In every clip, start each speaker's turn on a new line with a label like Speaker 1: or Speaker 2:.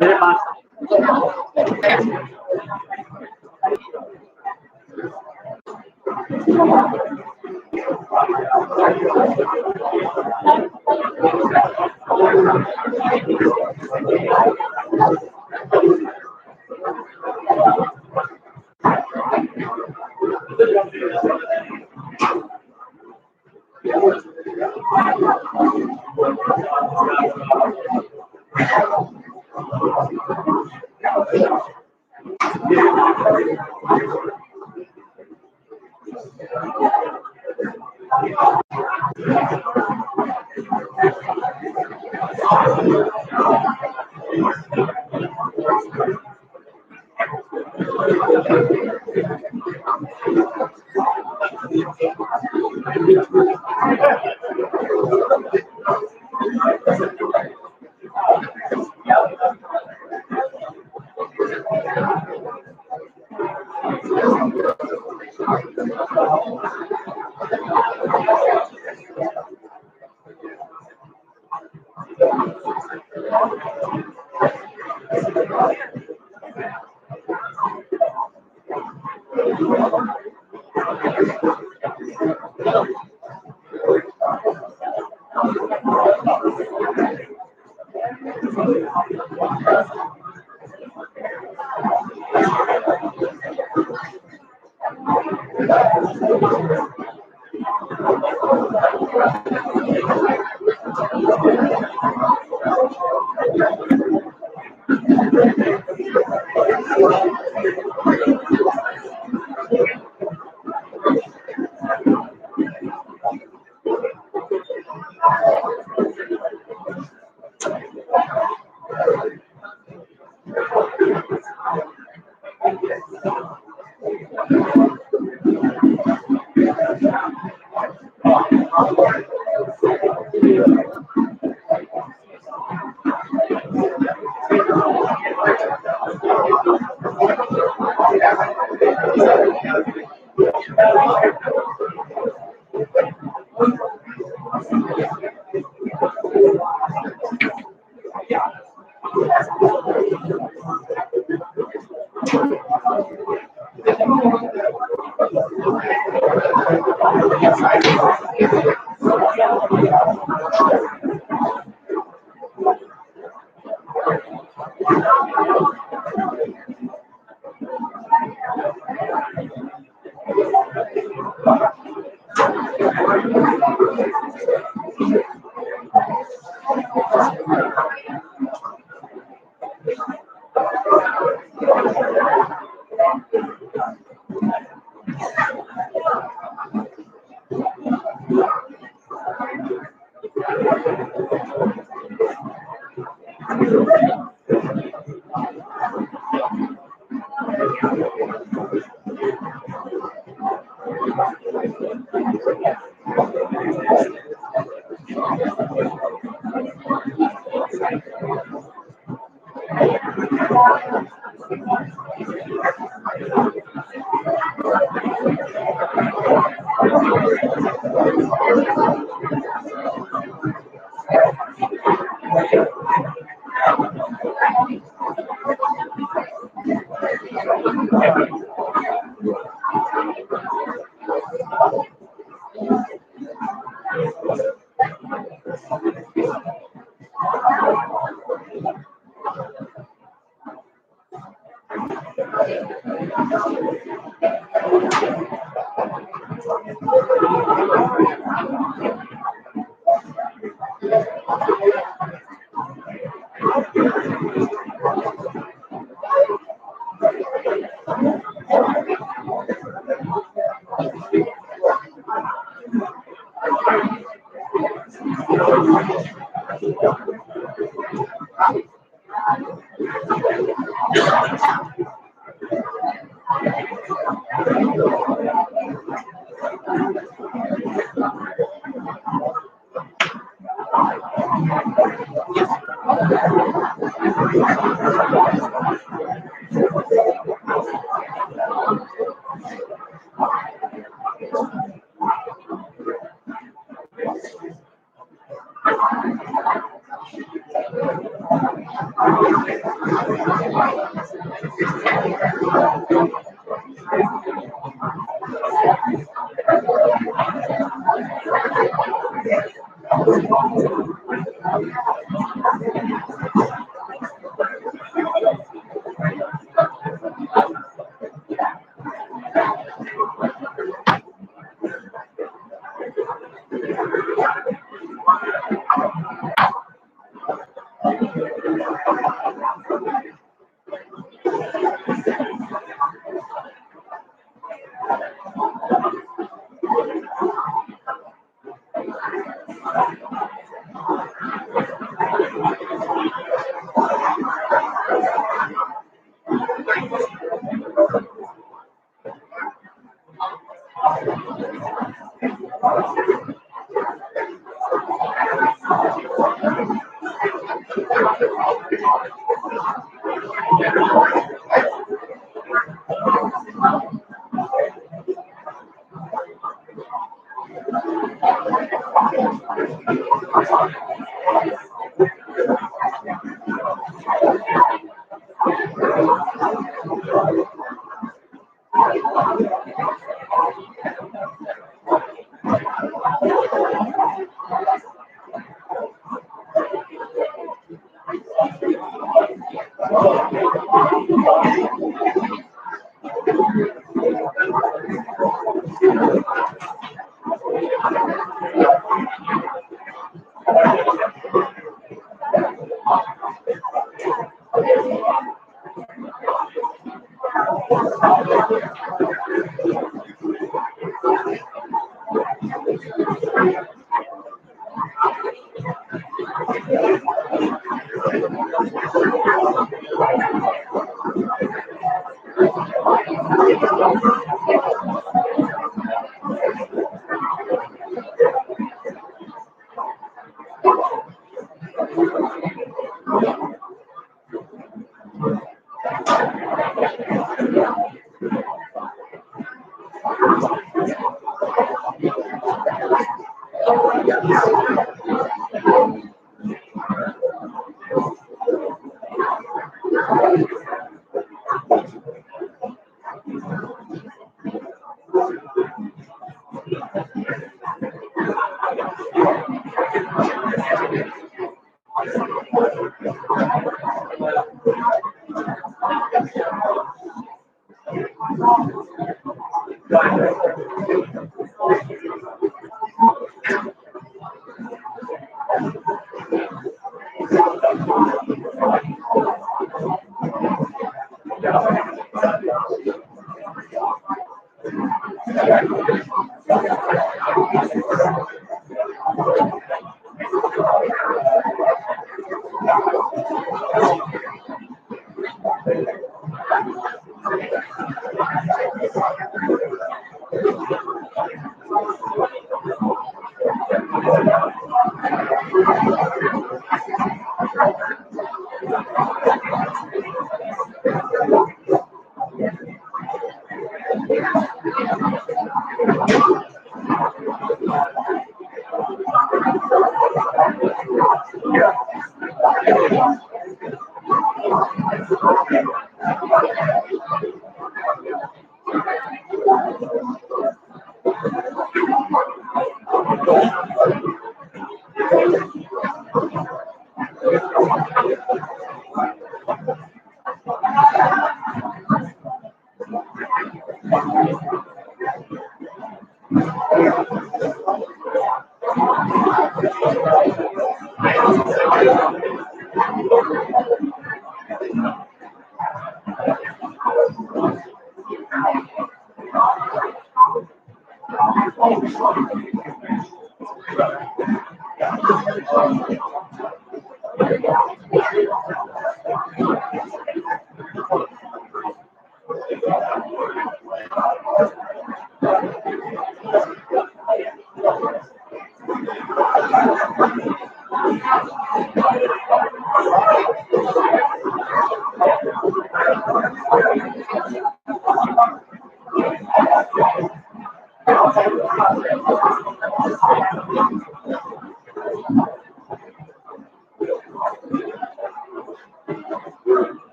Speaker 1: मेरे पास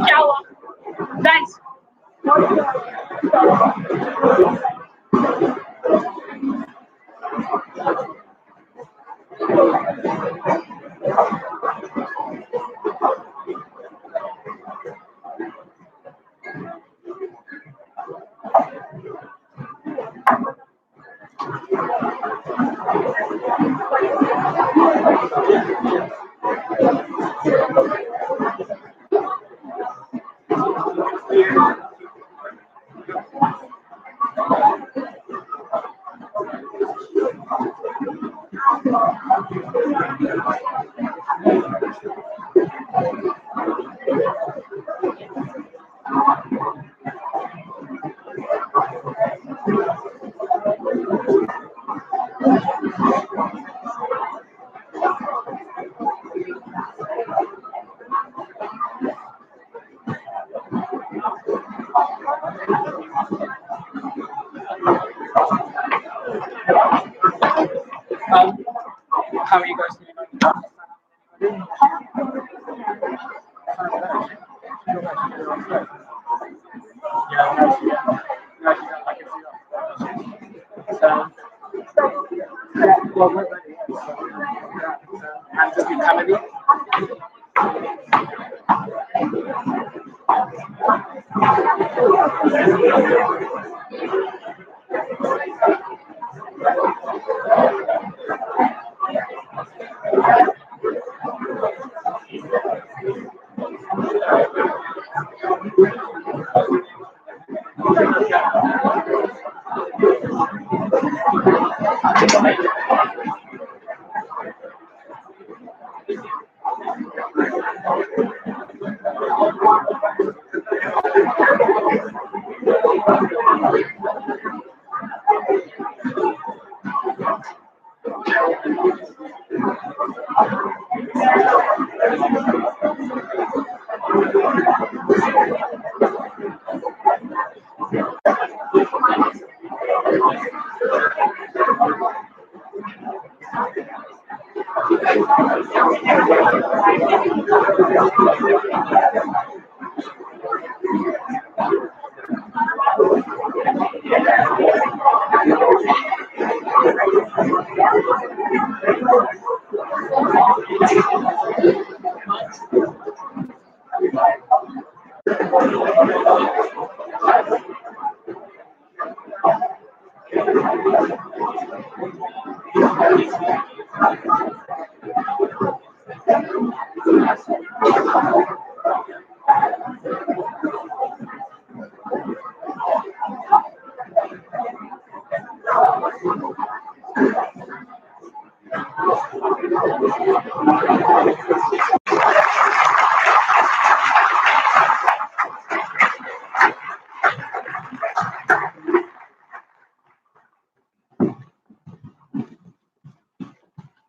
Speaker 2: क्या हुआ guys how are you guys doing? Yeah, I can see that. So, well, we're ready. And just be comedy.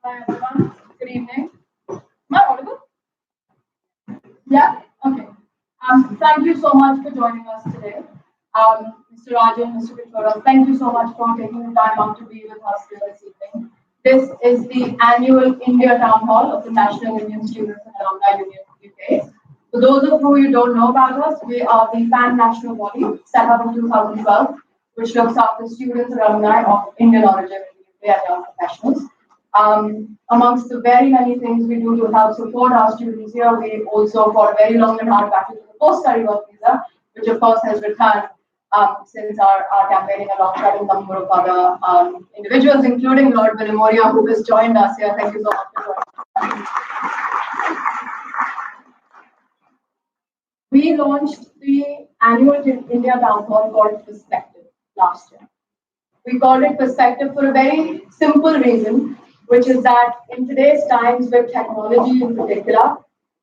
Speaker 3: Hi everyone, good evening. Am I audible? Yeah? Okay. Thank you so much for joining us today. Mr. Rajan, Mr. Kishore, thank you so much for taking the time out to be with us here this evening. This is the annual India Town Hall of the National Indian Students and Alumni Union UK. For those of you who don't know about us, we are the pan-national body set up in 2012, which looks after students and alumni of Indian origin in the UK as young professionals. Amongst the very many things we do to help support our students here, we also, for a very long and hard battle, to the post-study work visa, which of course has returned since our campaigning alongside a number of other individuals, including Lord Williamoria, who has joined us here. Thank you so much for joining us. We launched the annual India Town Hall called Perspective last year. We called it Perspective for a very simple reason, which is that in today's times with technology in particular,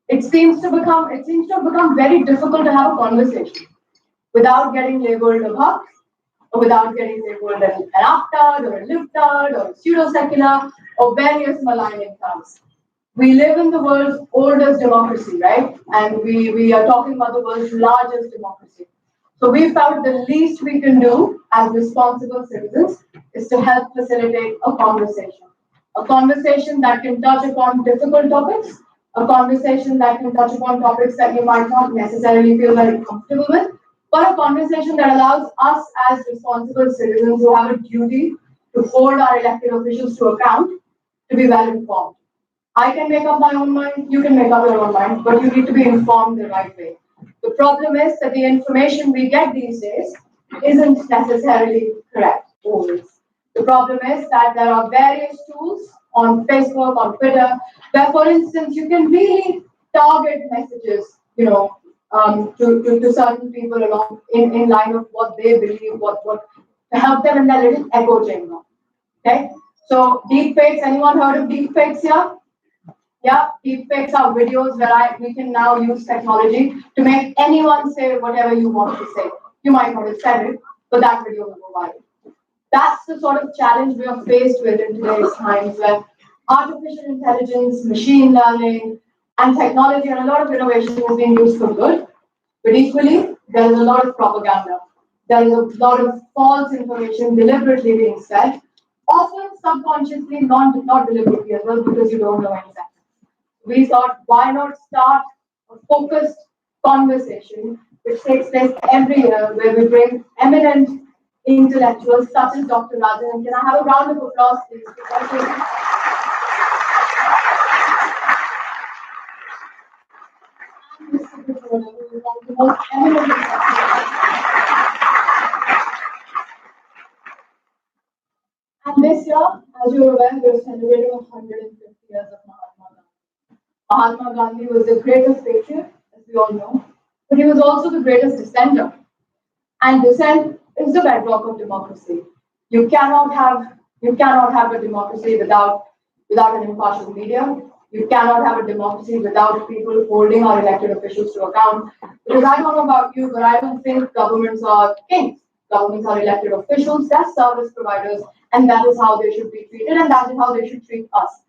Speaker 3: it seems to have become very difficult to have a conversation without getting labeled a buck, or without getting labeled an aptard or a libtard or a pseudo-secular or various maligning terms. We live in the world's oldest democracy, right? And we are talking about the world's largest democracy. So we felt the least we can do as responsible citizens is to help facilitate a conversation that can touch upon difficult topics, a conversation that can touch upon topics that you might not necessarily feel very comfortable with, but a conversation that allows us as responsible citizens who have a duty to hold our elected officials to account to be well informed. I can make up my own mind, you can make up your own mind, but you need to be informed the right way. The problem is that the information we get these days isn't necessarily correct always. The problem is that there are various tools on Facebook, on Twitter, where, for instance, you can really target messages, to certain people along in line of what they believe, what to help them in their little echo chamber. Okay? So deepfakes, anyone heard of deepfakes here? Yeah, deepfakes are videos where we can now use technology to make anyone say whatever you want to say. You might not have said it, but that video will go viral. That's the sort of challenge we are faced with in today's times, where artificial intelligence, machine learning, and technology and a lot of innovation is being used for good. But equally, there is a lot of propaganda. There is a lot of false information deliberately being said, often subconsciously, not deliberately as well, because you don't know anything. We thought, why not start a focused conversation which takes place every year, where we bring eminent intellectuals such as Dr. Rajan. And can I have a round of applause, please? The most eminent. And this year, as you're aware, we're celebrating 150 years of Mahatma Gandhi. Mahatma Gandhi was the greatest patriot, as we all know, but he was also the greatest dissenter. And dissent is the bedrock of democracy. You cannot have a democracy without an impartial media. You cannot have a democracy without people holding our elected officials to account. Because I don't know about you, but I don't think governments are kings. Governments are elected officials, they're service providers, and that is how they should be treated, and that is how they should treat us.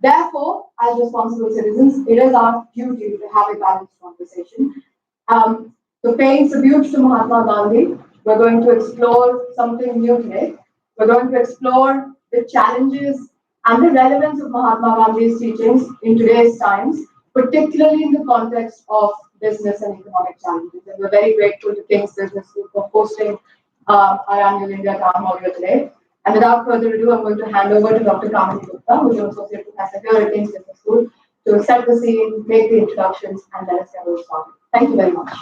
Speaker 3: Therefore, as responsible citizens, it is our duty to have a balanced conversation. So paying tribute to Mahatma Gandhi, we're going to explore something new today. We're going to explore the challenges and the relevance of Mahatma Gandhi's teachings in today's times, particularly in the context of business and economic challenges. And we're very grateful to King's Business School for hosting our annual India Town Hall here today. And without further ado, I'm going to hand over to Dr. Kamini Gupta, who is an associate professor here at King's Business School, to set the scene, make the introductions, and let us get those started. Thank you very much.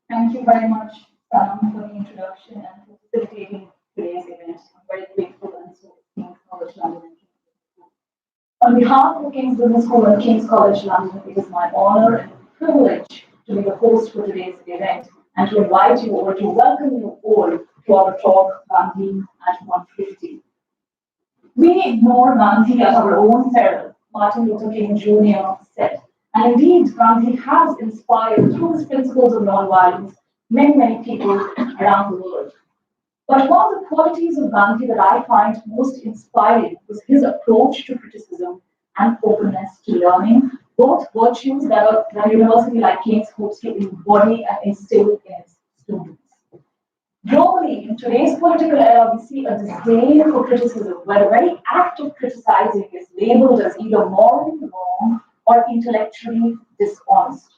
Speaker 4: Thank you very much, Salam, for the introduction and for facilitating today's event. I'm very grateful and so King's College London. On behalf of the King's Business School and King's College London, it is my honor and privilege to be the host for today's event and to invite you or to welcome you all to our talk, Gandhi at 150. We ignore Gandhi at our own peril, Martin Luther King Jr. said. And indeed, Gandhi has inspired, through his principles of nonviolence, many people around the world. But one of the qualities of Gandhi that I find most inspiring was his approach to criticism and openness to learning, both virtues that a university like King's hopes to embody and instill in its students. Globally, in today's political era, we see a disdain for criticism, where the very act of criticizing is labeled as either morally wrong or intellectually dishonest.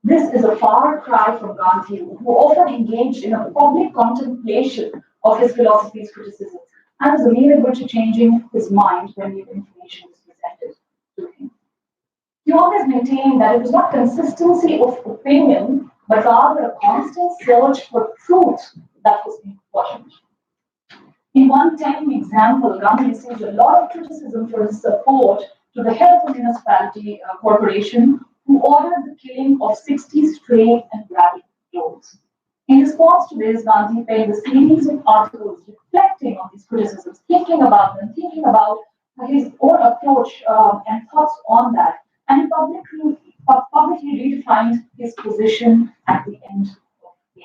Speaker 4: This is a far cry from Gandhi, who often engaged in a public contemplation of his philosophy's criticism and was amenable to changing his mind when new information was presented. two things. He always maintained that it was not consistency of opinion, but rather a constant search for truth that was important. In one telling example, Gandhi received a lot of criticism for his support to the head of a municipality corporation who ordered the killing of 60 stray and rabid dogs. In response to this, Gandhi penned a series of articles reflecting on these criticisms, thinking about them, thinking about his own approach and thoughts on that, and he publicly redefined his position at the end of it.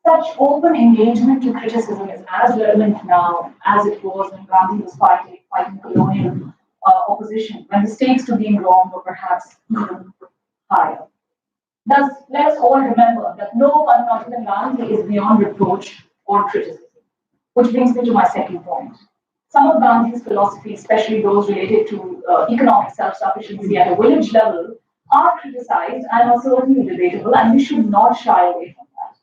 Speaker 4: Such open engagement to criticism is as relevant now as it was when Gandhi was fighting colonial opposition, when the stakes to being wrong were perhaps even higher. Thus, let us all remember that no one, not even Gandhi, is beyond reproach or criticism. Which brings me to my second point. Some of Gandhi's philosophies, especially those related to economic self-sufficiency at a village level, are criticized and are certainly debatable, and we should not shy away from that.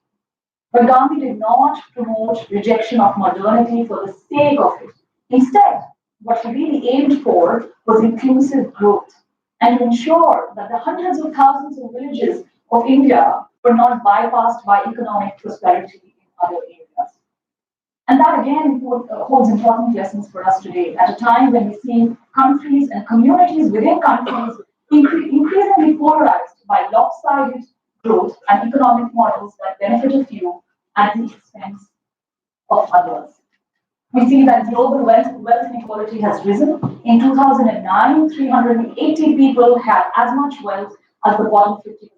Speaker 4: But Gandhi did not promote rejection of modernity for the sake of it. Instead, what he really aimed for was inclusive growth and to ensure that the hundreds of thousands of villages of India were not bypassed by economic prosperity in other areas. And that again holds important lessons for us today at a time when we see countries and communities within countries increasingly polarized by lopsided growth and economic models that benefit a few at the expense of others. We see that global wealth inequality has risen. In 2009, 380 people had as much wealth as the bottom 50%.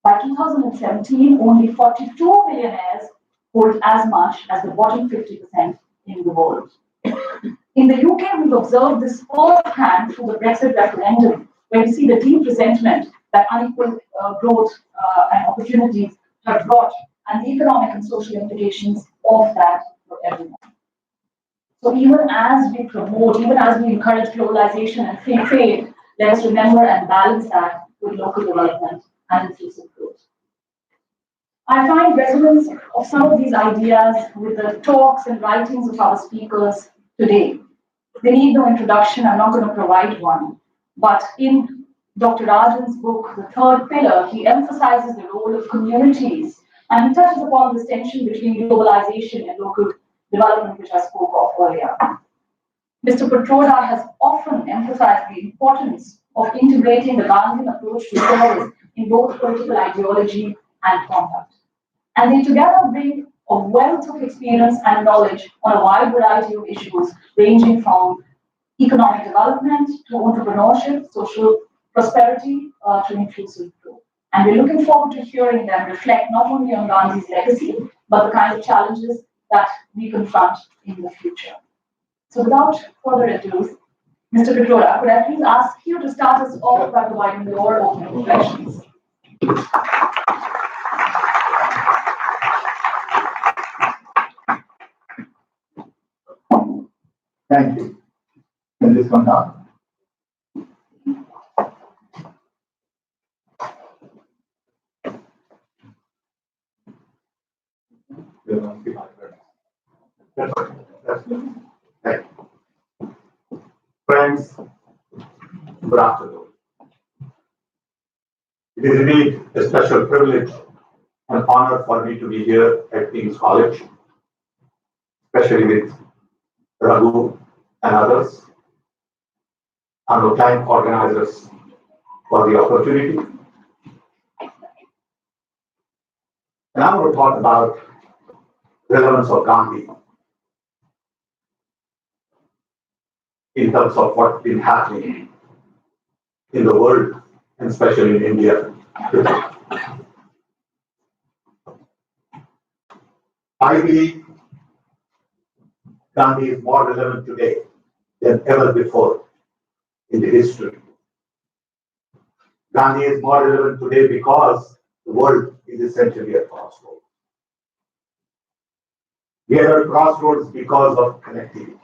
Speaker 4: By 2017, only 42 millionaires hold as much as the bottom 50% in the world. In the UK, we've observed this firsthand through the Brexit referendum, where we see the deep resentment that unequal growth and opportunities have brought, and the economic and social implications of that for everyone. So even as we promote, even as we encourage globalization and free trade, let us remember and balance that with local development and inclusive growth. I find resonance of some of these ideas with the talks and writings of our speakers today. They need no introduction, I'm not going to provide one. But in Dr. Rajan's book, The Third Pillar, he emphasizes the role of communities and he touches upon this tension between globalization and local development, which I spoke of earlier. Mr. Petroda has often emphasized the importance of integrating the Gandhian approach to service in both political ideology and conduct. And they together bring a wealth of experience and knowledge on a wide variety of issues, ranging from economic development to entrepreneurship, social prosperity, to inclusive growth. And we're looking forward to hearing them reflect not only on Gandhi's legacy, but the kind of challenges that we confront in the future. So without further ado, Mr. Petroda, could I please ask you to start us off by providing your opening reflections?
Speaker 1: Thank you. Can this one down? Friends, good afternoon. It is indeed a special privilege and honor for me to be here at King's College, especially with Raghu and others. I would thank organizers for the opportunity. And I want to talk about relevance of Gandhi in terms of what's been happening in the world, and especially in India today. I believe Gandhi is more relevant today than ever before in the history. Gandhi is more relevant today because the world is essentially at crossroads. We are at crossroads because of connectivity.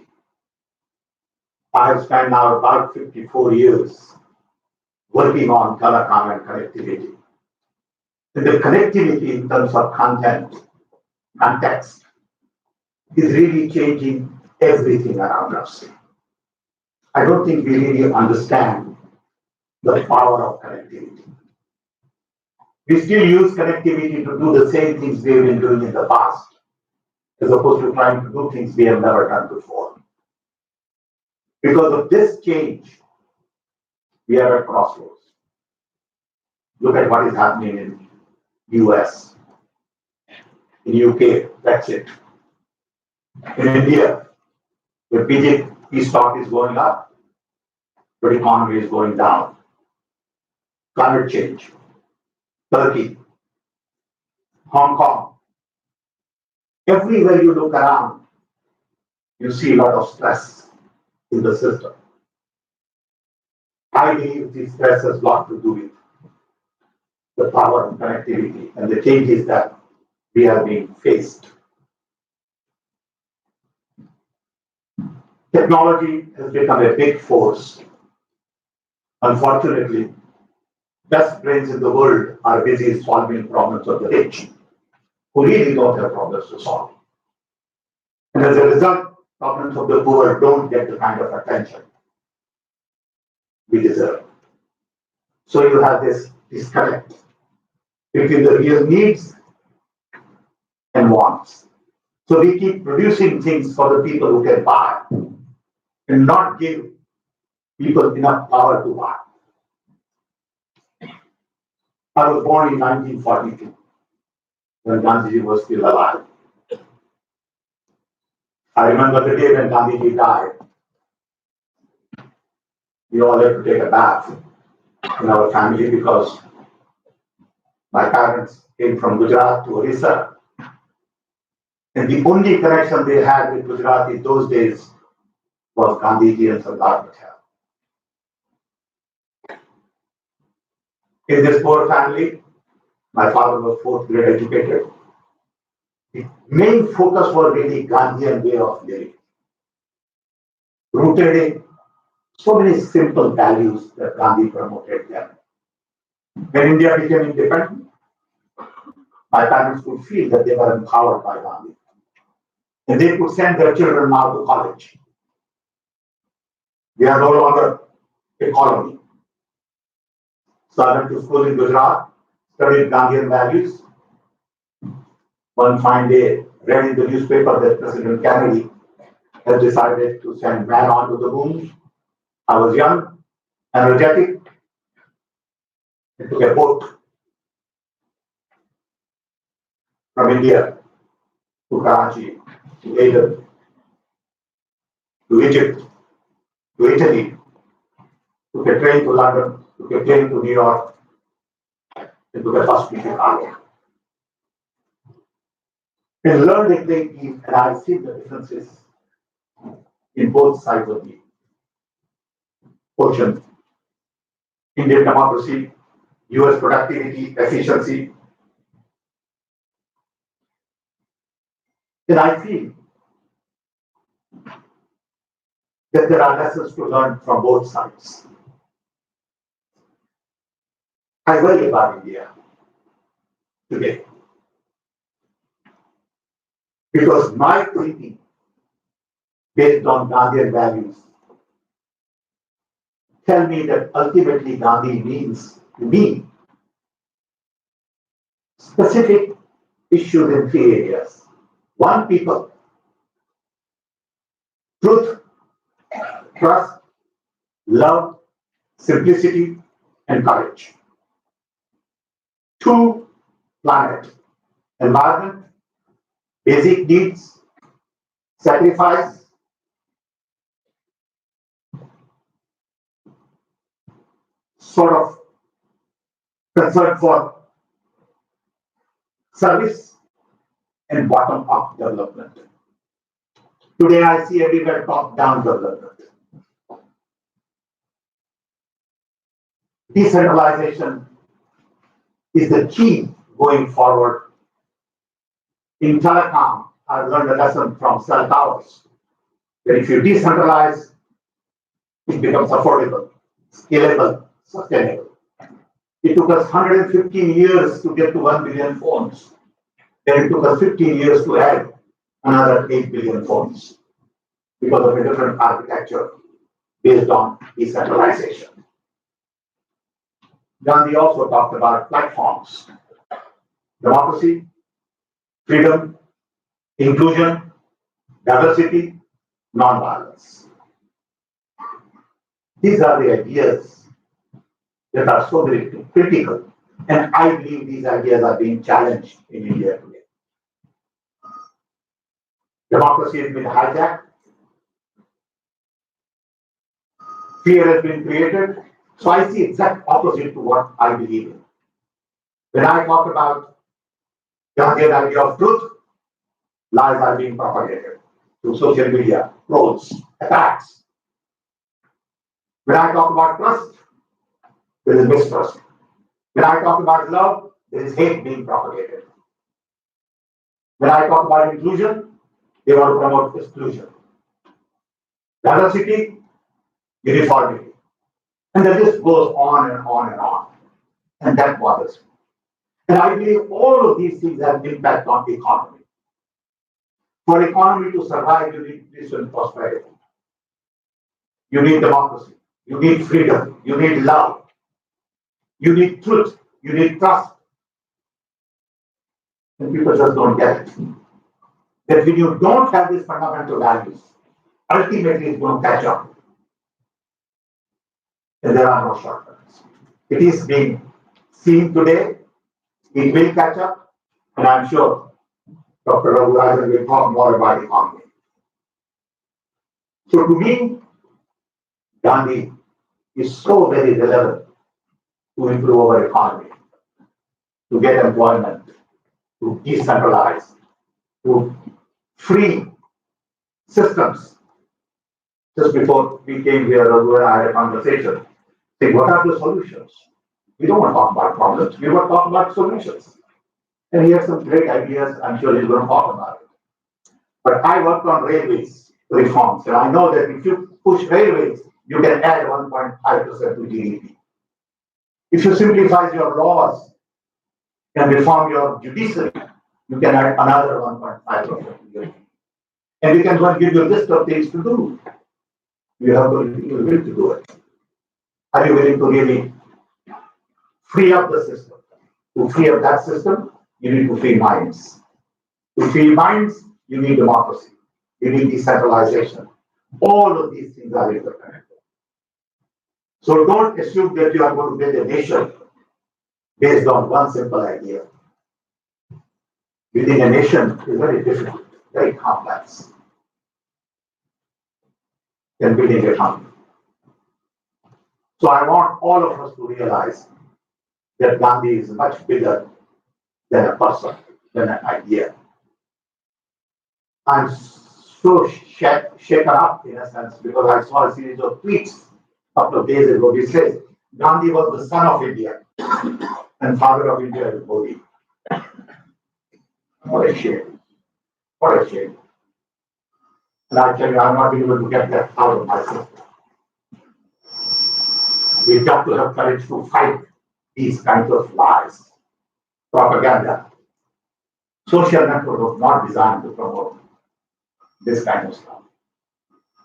Speaker 1: I have spent now about 54 years working on telecom and connectivity. And the connectivity in terms of content, context, is really changing everything around us. I don't think we really understand the power of connectivity. We still use connectivity to do the same things we've been doing in the past, as opposed to trying to do things we have never done before. Because of this change, we are at crossroads. Look at what is happening in US, in UK, Brexit. In India, the BJP stock is going up, but economy is going down. Climate change, Turkey, Hong Kong. Everywhere you look around, you see a lot of stress in the system. I believe this stress has a lot to do with the power of connectivity and the changes that we are being faced. Technology has become a big force. Unfortunately, best brains in the world are busy solving problems of the rich, who really don't have problems to solve. And as a result, problems of the poor don't get the kind of attention we deserve. So you have this disconnect between the real needs and wants. So we keep producing things for the people who can buy and not give people enough power to buy. I was born in 1942 when Gandhi was still alive. I remember the day when Gandhi died. We all had to take a bath in our family because my parents came from Gujarat to Orissa. And the only connection they had with Gujarat in those days was Gandhiji and Sardar Patel. In this poor family, my father was fourth grade educated. The main focus was really Gandhian way of living, rooted in so many simple values that Gandhi promoted there. When India became independent, my parents could feel that they were empowered by Gandhi. And they could send their children now to college. They are no longer a colony. So I went to school in Gujarat, studied Gandhian values. One fine day, read in the newspaper that President Kennedy has decided to send man onto the moon. I was young, energetic. I took a boat from India to Karachi, to Aden, to Egypt, to Italy, took a train to London, took a plane to New York, and took a bus to Chicago. And learned a great deal, and I've seen the differences in both sides of the ocean. Indian democracy, US productivity, efficiency. And I feel that there are lessons to learn from both sides. I worry about India today because my thinking based on Gandhian values tell me that ultimately Gandhi means to me specific issues in three areas. One, people, truth, trust, love, simplicity, and courage. Two, planet, environment, basic needs, sacrifice, sort of concern for service, and bottom-up development. Today I see everywhere top-down development. Decentralization is the key going forward. In telecom, I've learned a lesson from cell towers. That if you decentralize, it becomes affordable, scalable, sustainable. It took us 115 years to get to 1 billion phones. Then it took us 15 years to add another 8 billion phones because of a different architecture based on decentralization. Gandhi also talked about platforms: democracy, freedom, inclusion, diversity, non-violence. These are the ideas that are so very critical, and I believe these ideas are being challenged in India today. Democracy has been hijacked, fear has been created. So I see exact opposite to what I believe in. When I talk about Gandhian idea of truth, lies are being propagated through social media, trolls, attacks. When I talk about trust, there is mistrust. When I talk about love, there is hate being propagated. When I talk about inclusion, they want to promote exclusion. Diversity, uniformity. And the list goes on and on and on. And that bothers me. And I believe all of these things have impact on the economy. For economy to survive, you need peace and prosperity. You need democracy. You need freedom. You need love. You need truth. You need trust. And people just don't get it. That when you don't have these fundamental values, ultimately it's going to catch up. And there are no shortcuts. It is being seen today. It will catch up. And I'm sure Dr. Raghurajan will talk more about economy. So to me, Gandhi is so very relevant to improve our economy, to get employment, to decentralize, to free systems. Just before we came here, Raghu and I had a conversation. Say, what are the solutions? We don't want to talk about problems, we want to talk about solutions. And he has some great ideas, I'm sure he's going to talk about it. But I worked on railways reforms, and I know that if you push railways, you can add 1.5% to GDP. If you simplify your laws and reform your judiciary, you can add another 1.5% to GDP. And we can go and give you a list of things to do. You have to be willing to do it. Are you willing to really free up the system? To free up that system, you need to free minds. To free minds, you need democracy. You need decentralization. All of these things are interconnected. So don't assume that you are going to build a nation based on one simple idea. Building a nation is very difficult, very complex than building a country. So I want all of us to realize that Gandhi is much bigger than a person, than an idea. I'm so shaken up in a sense because I saw a series of tweets a couple of days ago which says Gandhi was the son of India and father of India is Modi. What a shame. What a shame. And I tell you, I'm not able to get that out of my system. We've got to have courage to fight these kinds of lies, propaganda. Social network was not designed to promote this kind of stuff.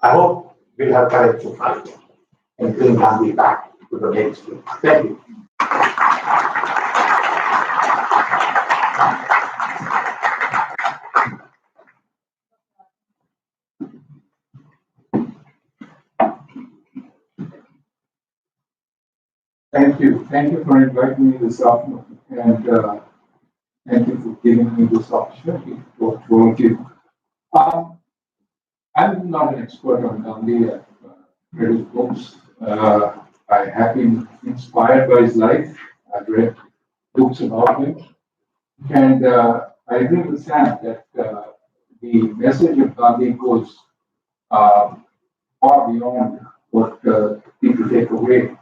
Speaker 1: I hope we'll have courage to fight and bring Gandhi back to the mainstream. Thank you.
Speaker 5: Thank you. Thank you for inviting me this afternoon, and thank you for giving me this opportunity to talk to all of you. I'm not an expert on Gandhi. I've read his books. I have been inspired by his life. I've read books about him, and I agree with Sam that the message of Gandhi goes far beyond what people take away.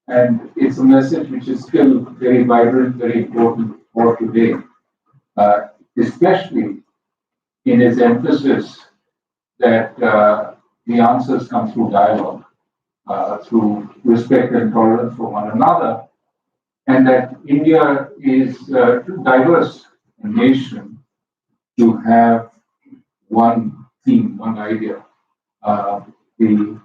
Speaker 5: And it's a message which is still very vibrant, very important for today, especially in its emphasis that the answers come through dialogue, through respect and tolerance for one another, and that India is too diverse a nation to have one theme, one idea. The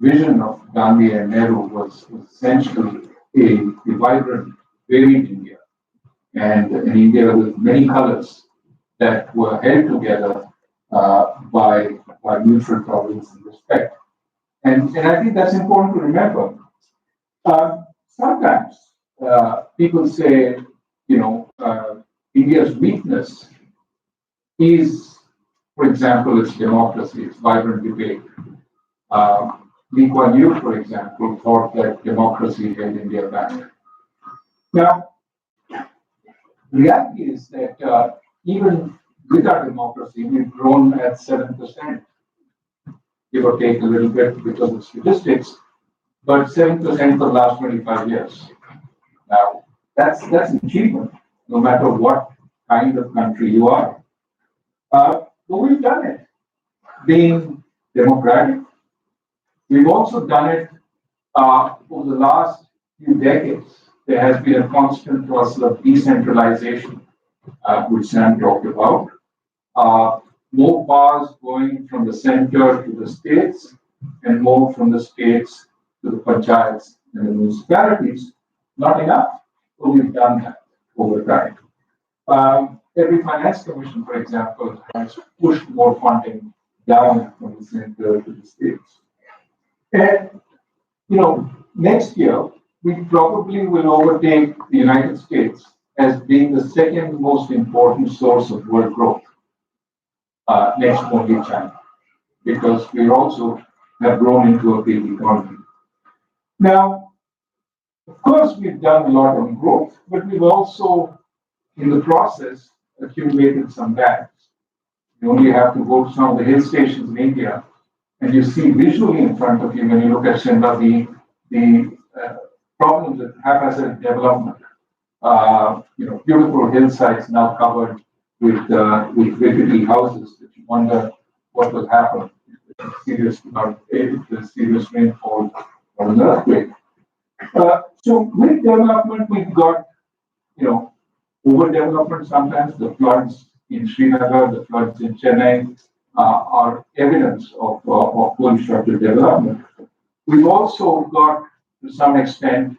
Speaker 5: vision of Gandhi and Nehru was essentially a vibrant, varied India, and an India with many colors that were held together by mutual tolerance and respect. And I think that's important to remember. Sometimes people say, India's weakness is, for example, its democracy, its vibrant debate. Lee Kuan Yew, for example, thought that democracy held India back. Now, the reality is that even with our democracy, we've grown at 7%, give or take a little bit because of statistics, but 7% for the last 25 years. Now, that's an achievement, no matter what kind of country you are. But we've done it being democratic. We've also done it over the last few decades. There has been a constant process of decentralization, which Sam talked about. More powers going from the center to the states, and more from the states to the panchayats and the municipalities. Not enough, but we've done that over time. Every finance commission, for example, has pushed more funding down from the center to the states. And, next year, we probably will overtake the United States as being the second most important source of world growth, next only China, because we also have grown into a big economy. Now, of course, we've done a lot on growth, but we've also, in the process, accumulated some bags. You only have to go to some of the hill stations in India, and you see visually in front of you when you look at Shimla the problems with haphazard development. Beautiful hillsides now covered with rickety houses that you wonder what will happen if there's serious rainfall or an earthquake. So with development, we've got, overdevelopment sometimes. The floods in Srinagar, the floods in Chennai are evidence of poorly structured development. We've also got, to some extent,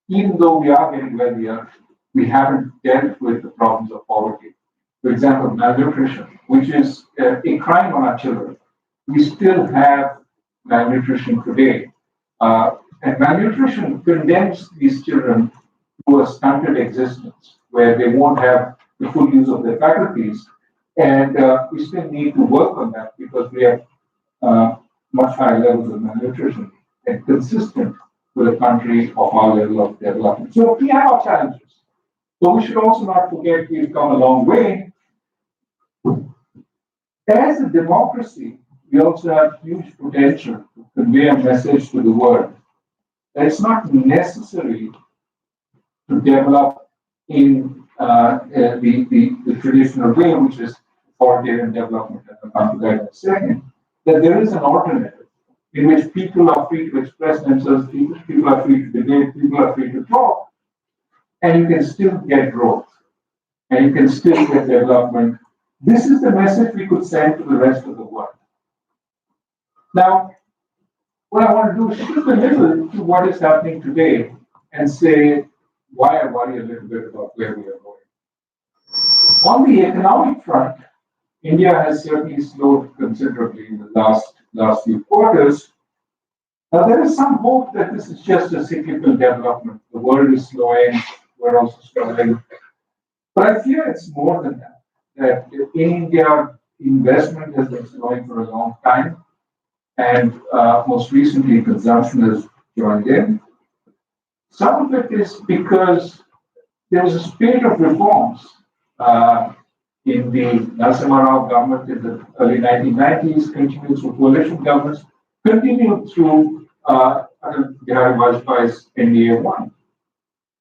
Speaker 5: even though we are getting wealthier, we haven't dealt with the problems of poverty. For example, malnutrition, which is a crime on our children. We still have malnutrition today. And malnutrition condemns these children to a stunted existence where they won't have the full use of their faculties. And we still need to work on that because we have much higher levels of malnutrition and consistent with a country of our level of development. So we have our challenges. But we should also not forget we've come a long way. As a democracy, we also have huge potential to convey a message to the world that it's not necessary to develop in the traditional way, which is authoritarian development, and I'll come to that in a second, that there is an alternative in which people are free to express themselves, people are free to debate, people are free to talk, and you can still get growth, and you can still get development. This is the message we could send to the rest of the world. Now, what I want to do is shift a little to what is happening today and say why I worry a little bit about where we are going. On the economic front, India has certainly slowed considerably in the last few quarters. Now, there is some hope that this is just a cyclical development. The world is slowing, we're also struggling. But I fear it's more than that. That in India, investment has been slowing for a long time, and most recently, consumption has joined in. Some of it is because there was a spate of reforms in the Narasimha Rao government in the early 1990s, continued through coalition governments, continued through Atal Bihari Vajpayee's NDA 1.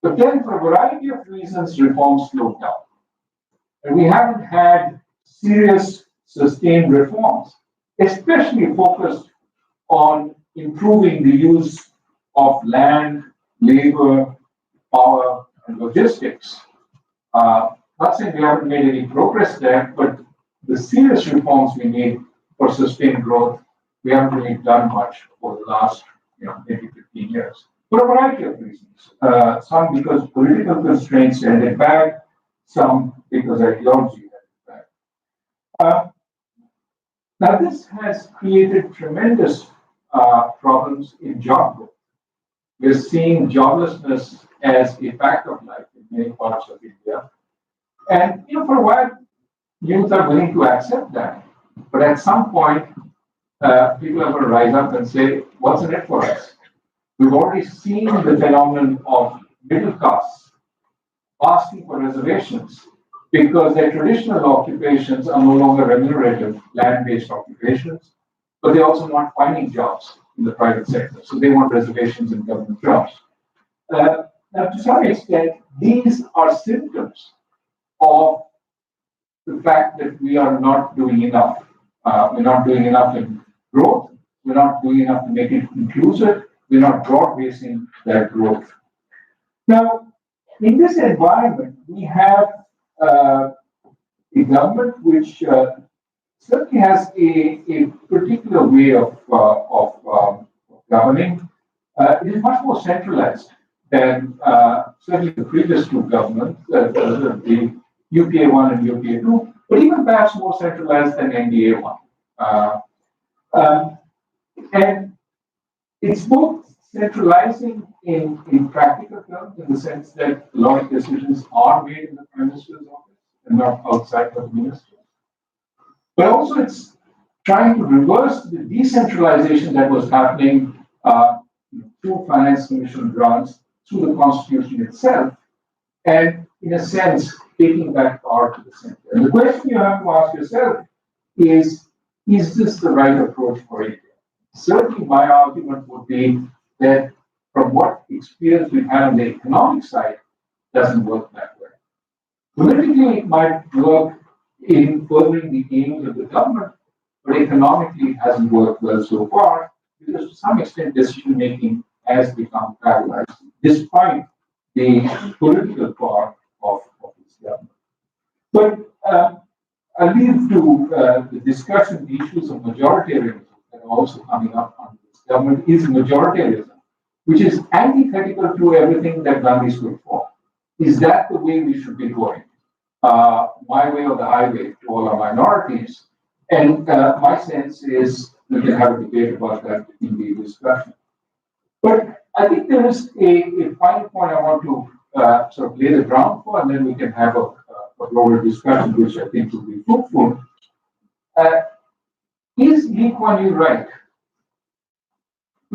Speaker 5: But then, for a variety of reasons, reforms slowed down. And we haven't had serious, sustained reforms, especially focused on improving the use of land, labor, power, and logistics. Not saying we haven't made any progress there, but the serious reforms we need for sustained growth we haven't really done much for the last, maybe 15 years for a variety of reasons. Some because political constraints held it back, some because ideology held it back. Now, this has created tremendous problems in job growth. We're seeing joblessness as a fact of life in many parts of India. And for a while, youth are willing to accept that. But at some point, people are going to rise up and say, what's in it for us? We've already seen the phenomenon of middle castes asking for reservations because their traditional occupations are no longer remunerative, land-based occupations, but they're also not finding jobs in the private sector. So they want reservations in government jobs. Now, to some extent, these are symptoms of the fact that we are not doing enough. We're not doing enough in growth. We're not doing enough to make it inclusive. We're not broad-basing that growth. Now, in this environment, we have a government which certainly has a particular way of governing. It is much more centralized than certainly the previous two governments, the UPA 1 and UPA 2, but even perhaps more centralized than NDA 1. And it's both centralizing in practical terms, in the sense that a lot of decisions are made in the Prime Minister's office and not outside of the minister. But also it's trying to reverse the decentralization that was happening through Finance Commission grants, through the Constitution itself, and in a sense, taking back power to the center. And the question you have to ask yourself is this the right approach for India? Certainly, my argument would be that from what experience we've had on the economic side, doesn't work that way. Politically, it might work in furthering the aims of the government, but economically it hasn't worked well so far because to some extent decision making has become paralyzed, despite the political power of this government. But I leave to the discussion the issues of majoritarianism that are also coming up under this government is majoritarianism, which is antithetical to everything that Gandhi stood for. Is that the way we should be going? My way or the highway to all our minorities? And my sense is we can have a debate about that in the discussion. But I think there is a final point I want to sort of lay the ground for, and then we can have a broader discussion, which I think will be fruitful. Is Lee Kuan Yew right?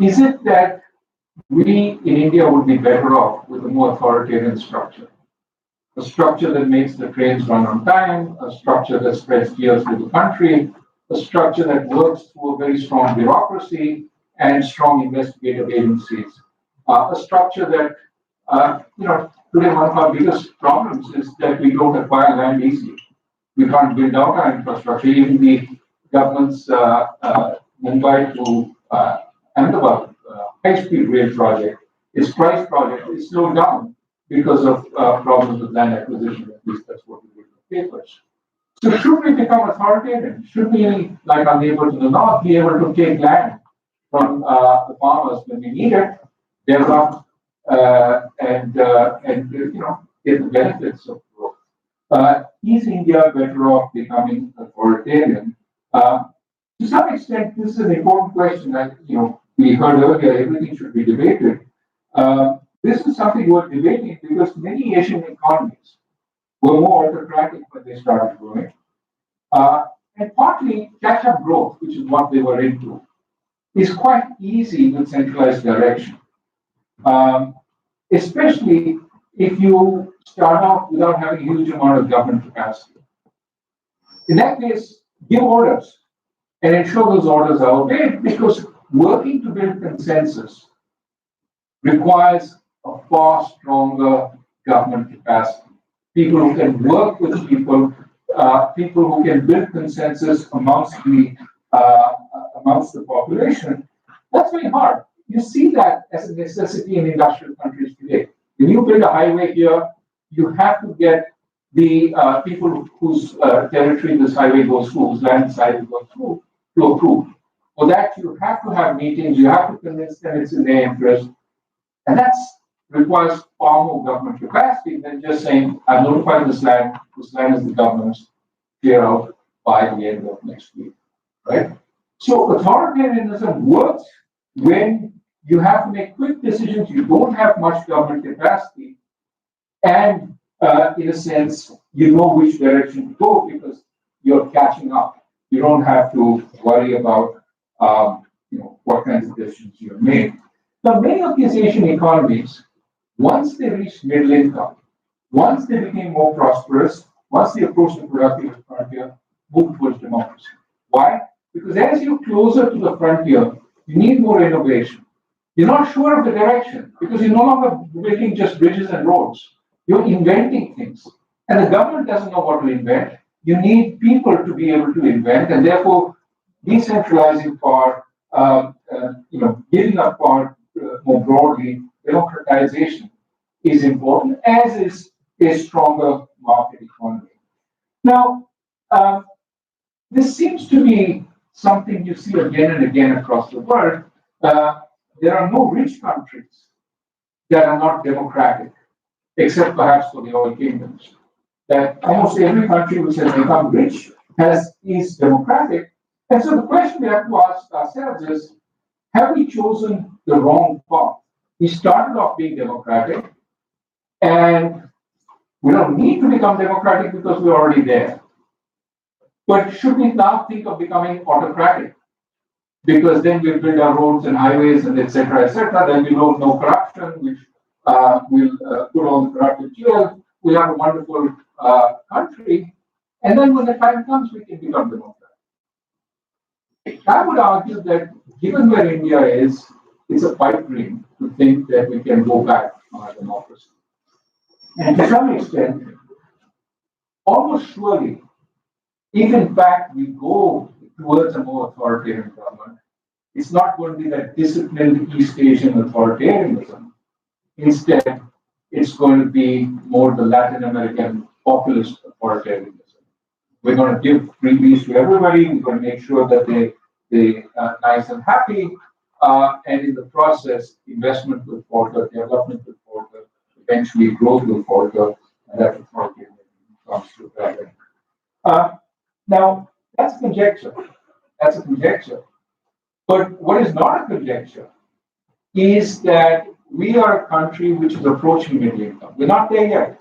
Speaker 5: Is it that we in India would be better off with a more authoritarian structure? A structure that makes the trains run on time, a structure that spreads gears through the country, a structure that works through a very strong bureaucracy and strong investigative agencies. A structure that, today one of our biggest problems is that we don't acquire land easily. We can't build out our infrastructure. Even the government's Mumbai to Ahmedabad high-speed rail project, its price project is slowed down because of problems with land acquisition. At least that's what we read in the papers. So should we become authoritarian? Should we, like our neighbors in the north, be able to take land from the farmers when we need it, develop, and get the benefits of growth? Is India better off becoming authoritarian? To some extent, this is an important question that we heard earlier. Everything should be debated. This is something worth debating because many Asian economies were more autocratic when they started growing. And partly catch-up growth, which is what they were into, is quite easy with centralized direction. Especially if you start off without having a huge amount of government capacity. In that case, give orders and ensure those orders are obeyed, because working to build consensus requires a far stronger government capacity. People who can work with people, people who can build consensus amongst the population. That's very hard. You see that as a necessity in industrial countries today. When you build a highway here, you have to get the people whose territory this highway goes through, whose land this highway goes through, to approve. For that, you have to have meetings, you have to convince them it's in their interest, and that requires far more government capacity than just saying, I've notified this land is the government's, clear out by the end of next week, right? So authoritarianism works when you have to make quick decisions, you don't have much government capacity, and in a sense, you know which direction to go because you're catching up. You don't have to worry about what kinds of decisions you have made. Now, many of these Asian economies, once they reached middle income, once they became more prosperous, once they approached the productive frontier, moved towards democracy. Why? Because as you're closer to the frontier, you need more innovation. You're not sure of the direction because you're no longer building just bridges and roads. You're inventing things. And the government doesn't know what to invent. You need people to be able to invent, and therefore decentralizing power, giving up power more broadly, democratization is important, as is a stronger market economy. Now, this seems to be something you see again and again across the world. There are no rich countries that are not democratic, except perhaps for the oil kingdoms. That almost every country which has become rich is democratic. And so the question we have to ask ourselves is, have we chosen the wrong path? We started off being democratic, and we don't need to become democratic because we're already there. But should we now think of becoming autocratic? Because then we'll build our roads and highways and etc. Then we will no corruption, which will put all the corrupted jail. We have a wonderful country. And then when the time comes, we can become democratic. I would argue that given where India is, it's a pipe dream to think that we can go back on our democracy. And to some extent, almost surely, if in fact we go towards a more authoritarian government, it's not going to be that disciplined East Asian authoritarianism. Instead, it's going to be more the Latin American populist authoritarianism. We're going to give freebies to everybody. We're going to make sure that they are nice and happy. And in the process, investment will falter, development will falter, eventually growth will falter, and that authoritarianism comes to that. Now, that's conjecture. That's a conjecture. But what is not a conjecture is that we are a country which is approaching middle income. We're not there yet.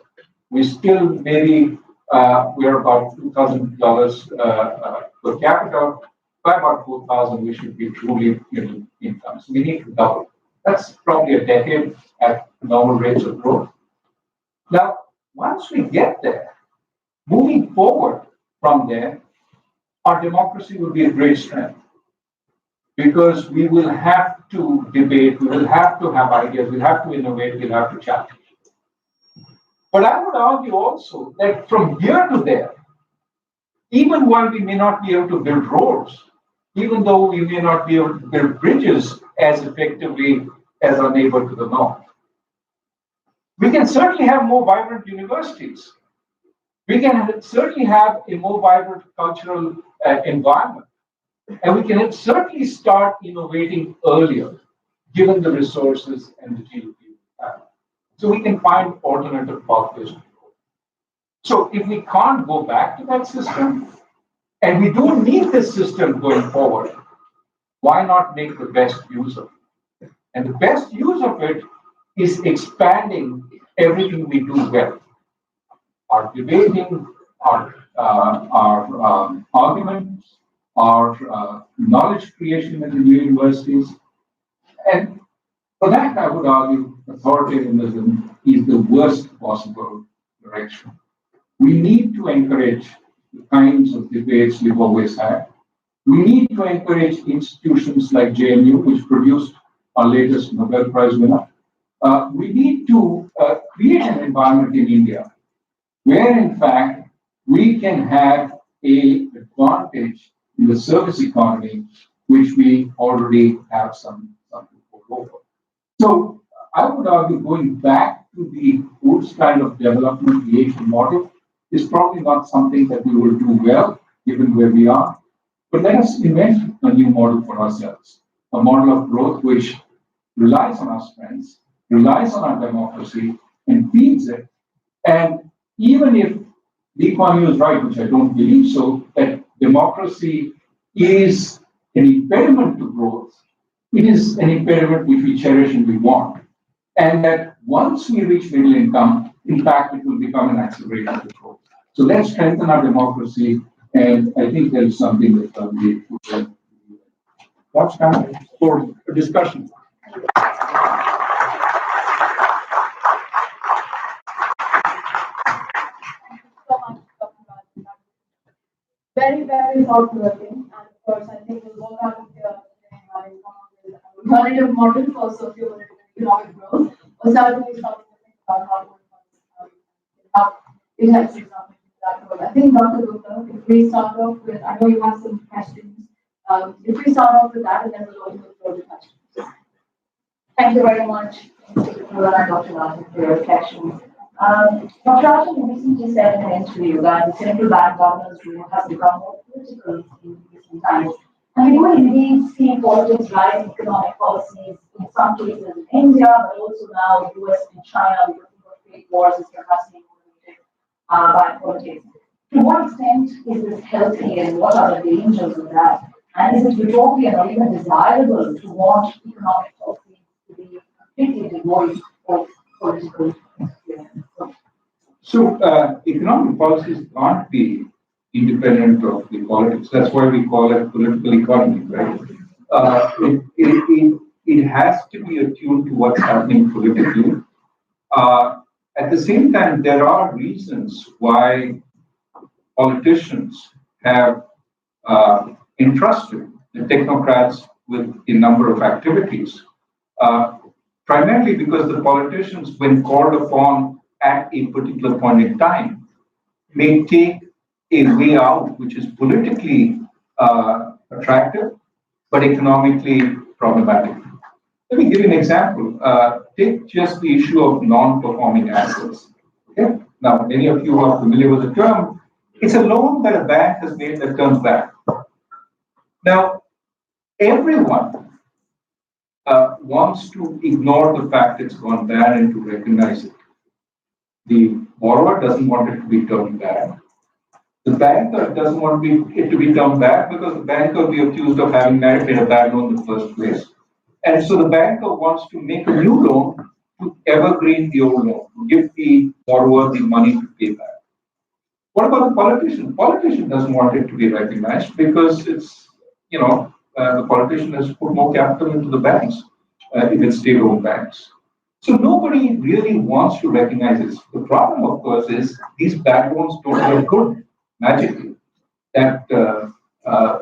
Speaker 5: We still maybe we're about $2,000 per capita. By about 4,000, we should be truly middle income. So we need to double. That's probably a decade at normal rates of growth. Now, once we get there, moving forward from there, our democracy will be a great strength because we will have to debate, we will have to have ideas, we'll have to innovate, we'll have to challenge. But I would argue also that from here to there, even while we may not be able to build roads, even though we may not be able to build bridges as effectively as our neighbor to the north, we can certainly have more vibrant universities. We can certainly have a more vibrant cultural environment. And we can certainly start innovating earlier, given the resources and the GDP we have. So we can find alternative pathways. So if we can't go back to that system, and we do need this system going forward, why not make the best use of it? And the best use of it is expanding everything we do well. Our debating, our arguments, our knowledge creation in the universities. And for that, I would argue authoritarianism is the worst possible direction. We need to encourage the kinds of debates we've always had. We need to encourage institutions like JNU, which produced our latest Nobel Prize winner. We need to create an environment in India where, in fact, we can have an advantage in the service economy, which we already have some over. So I would argue going back to the old style of development, the Asian model, is probably not something that we will do well, given where we are. But let us invent a new model for ourselves, a model of growth which relies on our strengths, relies on our democracy, and feeds it. And even if Lee Kuan Yew is right, which I don't believe so, that democracy is an impediment to growth, it is an impediment which we cherish and we want. And that once we reach middle income, in fact, it will become an accelerator to growth. So let's strengthen our democracy, and I think there is something that we will. What's time for a discussion?
Speaker 3: So much, Dr. Raj. Very, very thought-provoking. And of course, I think we'll go out of here today having come up with an alternative model for socio-political economic growth, or certainly something to think about how it helps us out in that role. I think, Dr. Gupta, if we start off with, I know you have some questions. If we start off with that, and then we'll open the floor to questions.
Speaker 4: Thank you very much, Dr. Rajan, for your reflections. Dr. Rajan, you recently said in an interview that the central bank governance role has become more political in recent times. And we do indeed see politics drive economic policies in some cases in India, but also now the US and China, because of trade wars is perhaps being motivated by politics. To what extent is this healthy and what are the dangers of that? And is it utopian or even desirable to want economic policies to be completely devoid of political experience?
Speaker 5: So economic policies can't be independent of the politics. That's why we call it political economy, right? It has to be attuned to what's happening politically. At the same time, there are reasons why politicians have entrusted the technocrats with a number of activities, primarily because the politicians, when called upon at a particular point in time, may take a way out which is politically attractive, but economically problematic. Let me give you an example. Take just the issue of non-performing assets. Okay? Now, many of you are familiar with the term. It's a loan that a bank has made that comes back. Now, everyone wants to ignore the fact it's gone bad and to recognize it. The borrower doesn't want it to be turned bad. The banker doesn't want it to be turned bad because the banker will be accused of having made a bad loan in the first place. And so the banker wants to make a new loan to evergreen the old loan, to give the borrower the money to pay back. What about the politician? The politician doesn't want it to be recognized because it's, the politician has put more capital into the banks if it's state-owned banks. So nobody really wants to recognize this. The problem, of course, is these bad loans don't get good magically. That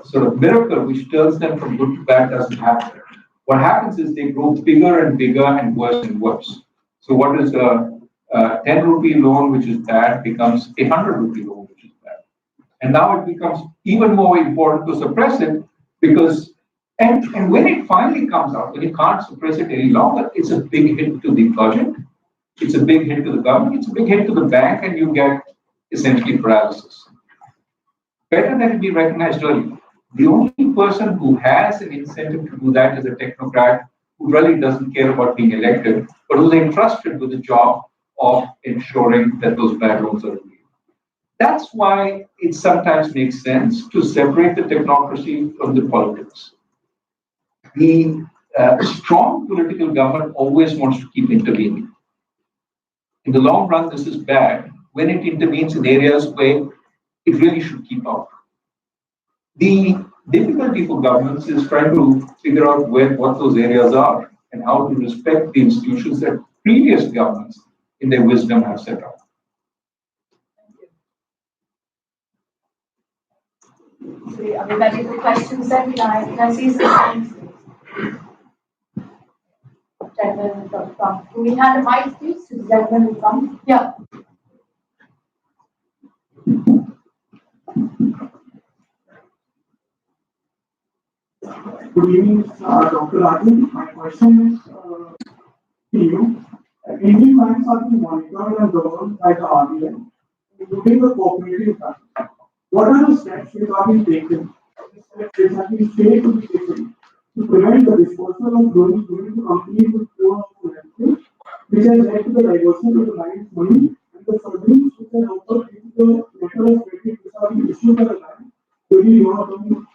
Speaker 5: sort of miracle which turns them from good to bad doesn't happen. What happens is they grow bigger and bigger and worse and worse. So what is a 10 rupee loan which is bad becomes a 100 rupee loan which is bad. And now it becomes even more important to suppress it because, and when it finally comes out, when you can't suppress it any longer, it's a big hit to the budget, it's a big hit to the government, it's a big hit to the bank, and you get essentially paralysis. Better that it be recognized early. The only person who has an incentive to do that is a technocrat who really doesn't care about being elected, but who's entrusted with the job of ensuring that those bad loans are removed. That's why it sometimes makes sense to separate the technocracy from the politics. The strong political government always wants to keep intervening. In the long run, this is bad when it intervenes in areas where it really should keep out. The difficulty for governments is trying to figure out what those areas are and how to respect the institutions that previous governments, in their wisdom, have set up.
Speaker 3: So are we ready for questions then? Can I see some hands? Gentlemen from, do we have a mic, please? The gentleman will come. Yeah.
Speaker 6: Good evening, Dr. Rajan. My question is to you. Indian banks are being monitored and governed by the RBI, including the cooperative banks. What are the steps which are being taken that has been failed to be taken to prevent the disposal of growing to companies with poor landscape, which has led to the diversion of the land's money and the funding which has occurred due to the letter of credit which have been issued by the bank to the long-term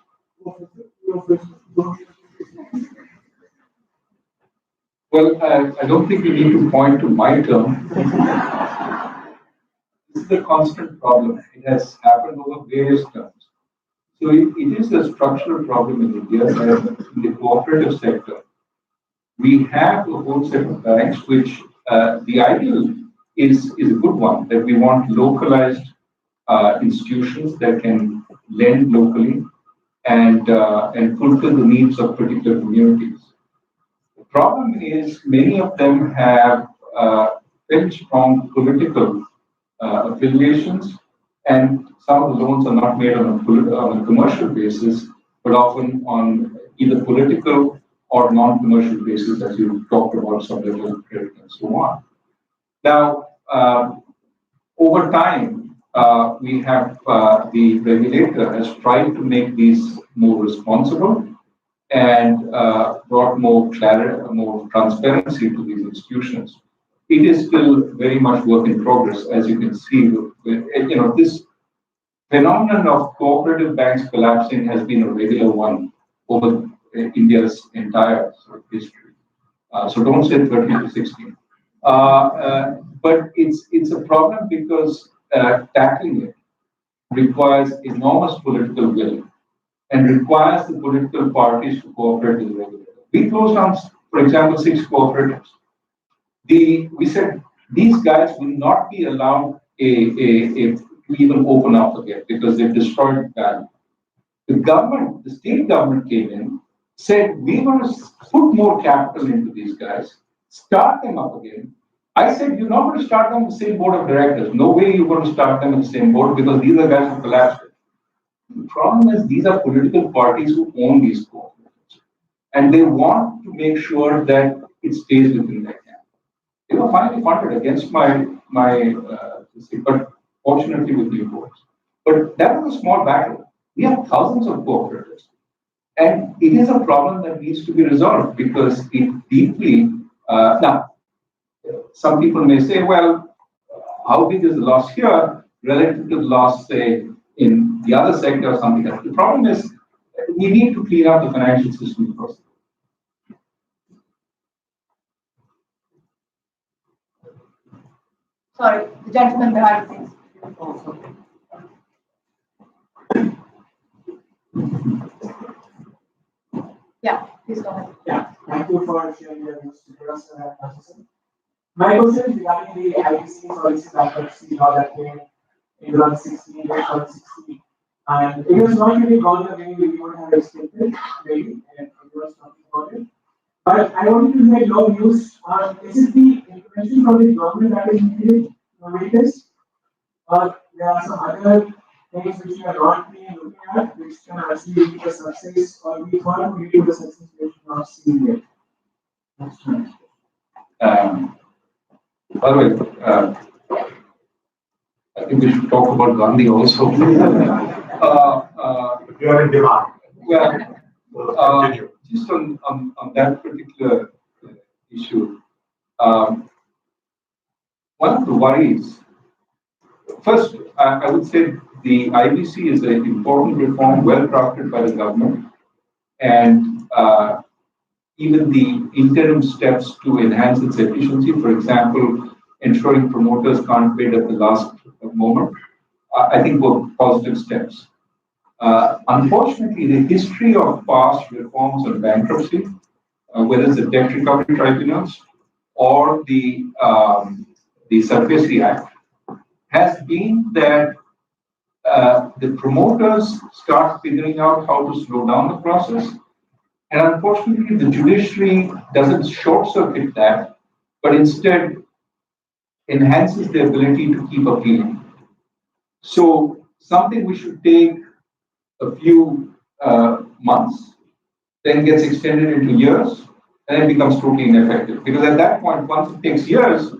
Speaker 5: Well, I don't think you need to point to my term. This is a constant problem. It has happened over various terms. So it is a structural problem in India that in the cooperative sector, we have a whole set of banks which the ideal is a good one, that we want localized institutions that can lend locally and fulfill the needs of particular communities. The problem is many of them have very strong political affiliations, and some of the loans are not made on a commercial basis, but often on either political or non-commercial basis, as you talked about, some level of credit and so on. Now, over time, we have the regulator has tried to make these more responsible and brought more clarity, more transparency to these institutions. It is still very much work in progress, as you can see. This phenomenon of cooperative banks collapsing has been a regular one over India's entire sort of history. So don't say 13 to 16. But it's a problem because tackling it requires enormous political will and requires the political parties to cooperate with the regulator. We closed down, for example, 6 cooperatives. We said these guys will not be allowed to even open up again because they've destroyed value. The state government came in, said we're going to put more capital into these guys, start them up again. I said you're not going to start them on the same board of directors. No way you're going to start them on the same board because these are guys who collapsed it. The problem is these are political parties who own these cooperatives, and they want to make sure that it stays within their camp. They were finally funded against my but fortunately with new boards. But that was a small battle. We have thousands of cooperatives, and it is a problem that needs to be resolved because it deeply. Now, some people may say, well, how big is the loss here relative to the loss, say, in the other sector or something else? The problem is we need to clean up the financial system first.
Speaker 3: Sorry, the gentleman behind the scenes. Yeah, please go ahead.
Speaker 6: Yeah, thank you for sharing your views with us, Assistant. My question is regarding the IBC policy bankruptcy law that came in 2016, 2016. And it has not really gone the way we would have expected, maybe, and we were talking about it. But I wanted to hear your views on is it the intervention from the government that is needed to make this? Or there are some other things which we are not being looking at, which can actually lead to a success, or we want to lead to the success which we are not seeing yet.
Speaker 5: By the way, I think we should talk about Gandhi also.
Speaker 1: You are in demand.
Speaker 5: Well, just on that particular issue, one of the worries, first, I would say the IBC is an important reform, well crafted by the government, and even the interim steps to enhance its efficiency, for example, ensuring promoters can't bid at the last moment, I think were positive steps. Unfortunately, the history of past reforms on bankruptcy, whether it's the debt recovery tribunals or the Surrogacy Act, has been that the promoters start figuring out how to slow down the process. And unfortunately, the judiciary doesn't short circuit that, but instead enhances the ability to keep appealing. So something which should take a few months, then gets extended into years, and then becomes totally ineffective. Because at that point, once it takes years,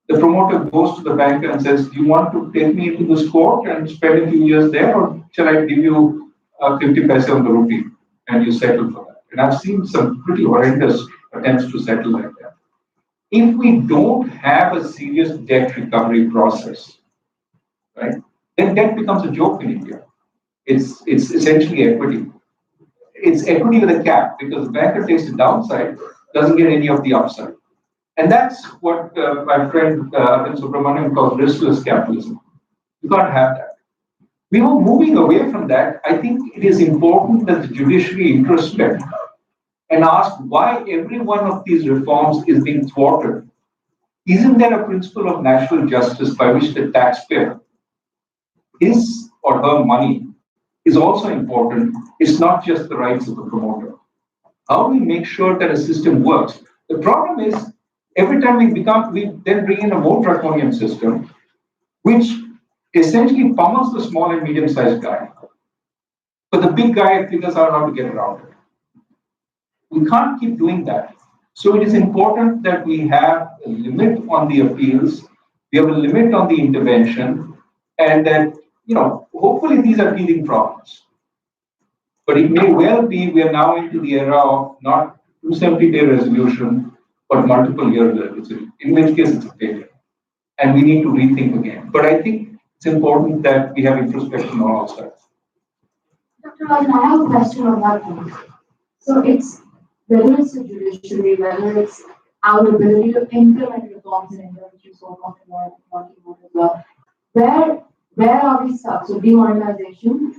Speaker 5: the promoter goes to the banker and says, do you want to take me into this court and spend a few years there, or shall I give you 50 paise on the rupee and you settle for that. And I've seen some pretty horrendous attempts to settle like that. If we don't have a serious debt recovery process, right, then debt becomes a joke in India. It's essentially equity. It's equity with a cap because the banker takes the downside, doesn't get any of the upside. And that's what my friend Arvind Subramanian calls riskless capitalism. You can't have that. We were moving away from that. I think it is important that the judiciary introspect and ask why every one of these reforms is being thwarted. Isn't there a principle of natural justice by which the taxpayer, his or her money, is also important? It's not just the rights of the promoter. How do we make sure that a system works? The problem is every time we then bring in a more draconian system, which essentially pummels the small and medium-sized guy. But the big guy figures out how to get around it. We can't keep doing that. So it is important that we have a limit on the appeals, we have a limit on the intervention, and that, hopefully these are teething problems. But it may well be we are now into the era of not 270-day resolution, but multiple year resolution, in which case it's a failure. And we need to rethink again. But I think it's important that we have introspection on all sides.
Speaker 4: Dr. Rajan, I have a question on that point. So it's whether it's the judiciary, whether it's our ability to implement reforms in India, which you so talking about as well. Where are we stuck? So demonetization,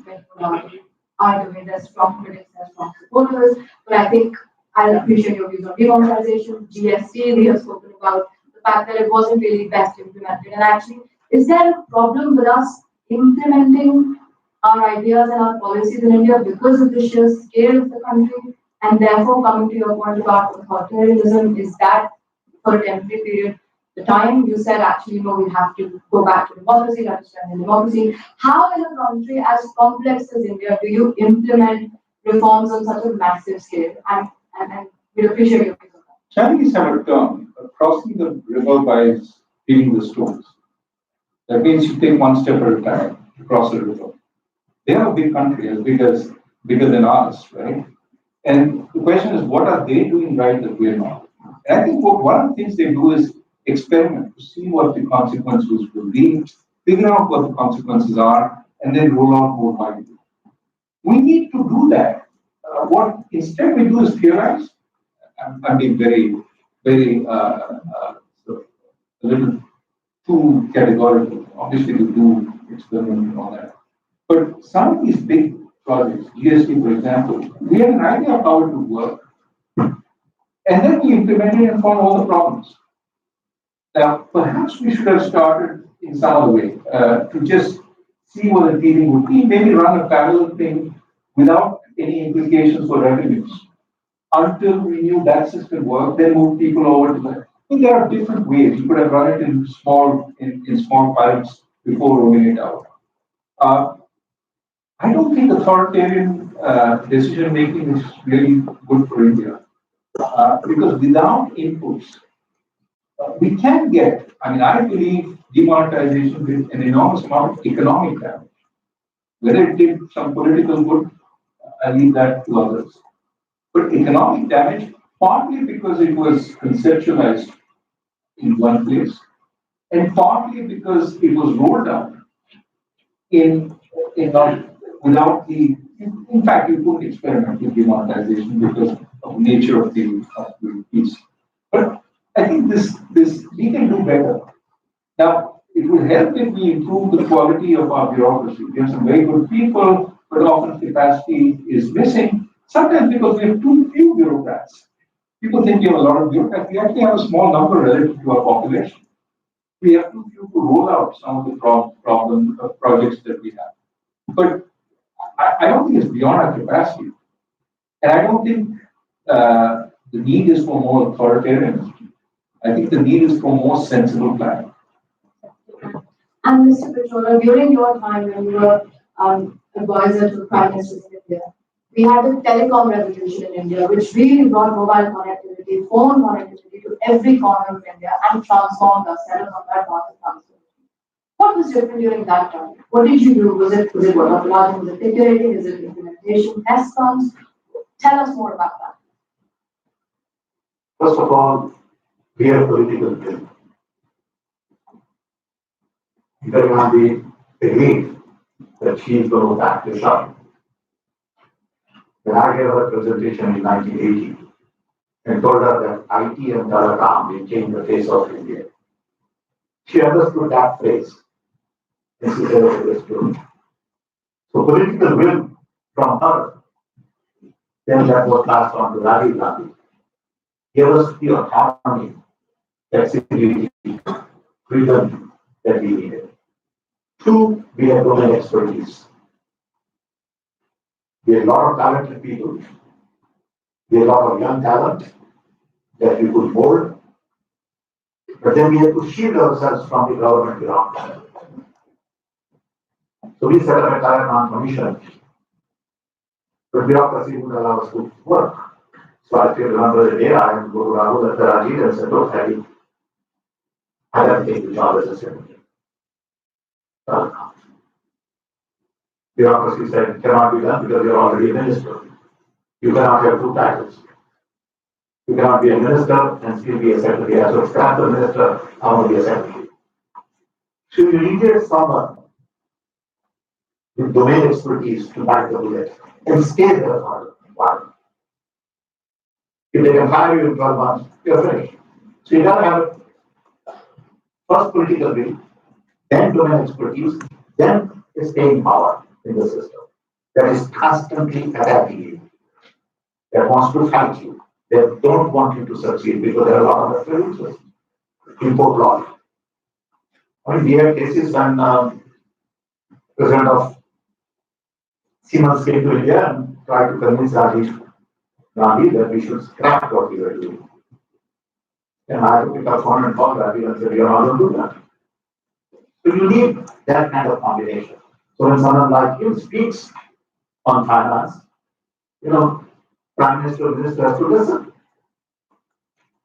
Speaker 4: either way, there's strong critics, there's strong supporters, but I think I appreciate your views on demonetization, GST, we have spoken about the fact that it wasn't really best implemented. And actually, is there a problem with us implementing our ideas and our policies in India because of the sheer scale of the country? And therefore, coming to your point about authoritarianism, is that for a temporary period? The time you said actually, no, we have to go back to democracy, we have to strengthen democracy. How in a country as complex as India do you implement reforms on such a massive scale? And we appreciate your views on that.
Speaker 5: Chinese have a term, crossing the river by hitting the stones. That means you take one step at a time to cross the river. They are a big country, bigger than ours, right? And the question is, what are they doing right that we're not? And I think one of the things they do is experiment to see what the consequences will be, figure out what the consequences are, and then roll out more widely. We need to do that. What instead we do is theorize. I'm being very, very a little too categorical. Obviously, we do experiment and all that. But some of these big projects, GST, for example, we have an idea of how it would work, and then we implement it and solve all the problems. Now, perhaps we should have started in some other way to just see what the dealing would be, maybe run a parallel thing without any implications for revenues until we knew that system worked, then move people over to that. I think there are different ways. You could have run it in small pilots before rolling it out. I don't think authoritarian decision making is really good for India because without inputs, we can get, I believe demonetization did an enormous amount of economic damage. Whether it did some political good, I leave that to others. But economic damage, partly because it was conceptualized in one place, and partly because it was rolled out without the. In fact, you couldn't experiment with demonetization because of the nature of the piece. But I think this we can do better. Now, it will help if we improve the quality of our bureaucracy. We have some very good people, but often capacity is missing. Sometimes because we have too few bureaucrats. People think we have a lot of bureaucrats. We actually have a small number relative to our population. We have too few to roll out some of the projects that we have. But I don't think it's beyond our capacity. And I don't think the need is for more authoritarianism. I think the need is for more sensible planning.
Speaker 4: And Mr. Petrola, during your time when you were advisor to the Prime Minister of India, we had a telecom revolution in India, which really brought mobile connectivity, phone connectivity to every corner of India and transformed us, set us on that path of transformation. What
Speaker 3: what was different during that time? What did you do? Was it what Abdullah was articulating? Is it implementation, ESCOMs? Tell us more about that.
Speaker 1: First of all, we have political will. Indira Gandhi agreed that she is going to back this up. When I gave her a presentation in 1980 and told her that IT and telecom will change the face of India, she understood that phrase. And she said, okay, let's do it. So political will from her, then that was passed on to Rajiv Gandhi, gave us the autonomy, flexibility, freedom that we needed. Two, we have domain expertise. We have a lot of talented people. We have a lot of young talent that we could mold. But then we have to shield ourselves from the government bureaucracy. So we set up a Taiwan commission. But bureaucracy would allow us to work. So I still remember the day I would go to Rahul at the Rajiv and said, look, Harry, I have to take the job as a secretary. Bureaucracy said it cannot be done because you're already a minister. You cannot have two titles. You cannot be a minister and still be a secretary. As a staff the minister, I want to be a secretary. So you needed someone with domain expertise to back the bullet and stay there for a while. If they can hire you in 12 months, you're finished. So you gotta have first political will, then domain expertise, then staying power in the system that is constantly attacking you, that wants to fight you, that don't want you to succeed because there are a lot of influences. Import law. I mean, we have cases when President of Siemens came to India and tried to convince Rajiv Gandhi that we should scrap what we were doing. And I had to pick up phone and call Rajiv and say, we are not going to do that. So you need that kind of combination. So when someone like you speaks on finance, Prime Minister has to listen.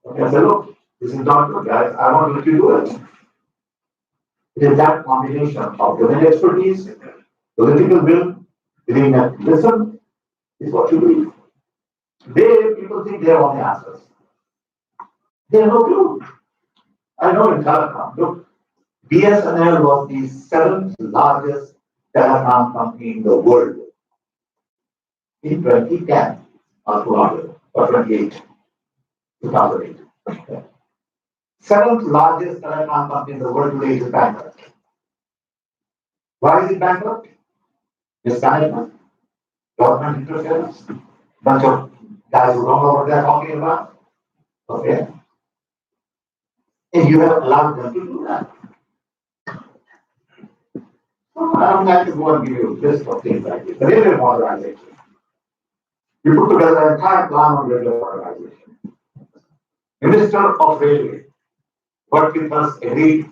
Speaker 1: Okay, I say, look, this is not good, guys. I want to let you do it. It is that combination of domain expertise, political will, willing to listen, is what you do. People think they have all the answers. They have no clue. I know in telecom, look, BSNL was the seventh largest telecom company in the world in 2010 or 200 or 28, 2008. Seventh largest telecom company in the world today is bankrupt. Why is it bankrupt? Mismanagement, government interference, bunch of guys who don't know what they're talking about. Okay. And you have allowed them to do that. So I don't have to go and give you a list of things like this. Railway modernization. You put together an entire plan on railway modernization. Minister of Railway worked with us, agreed,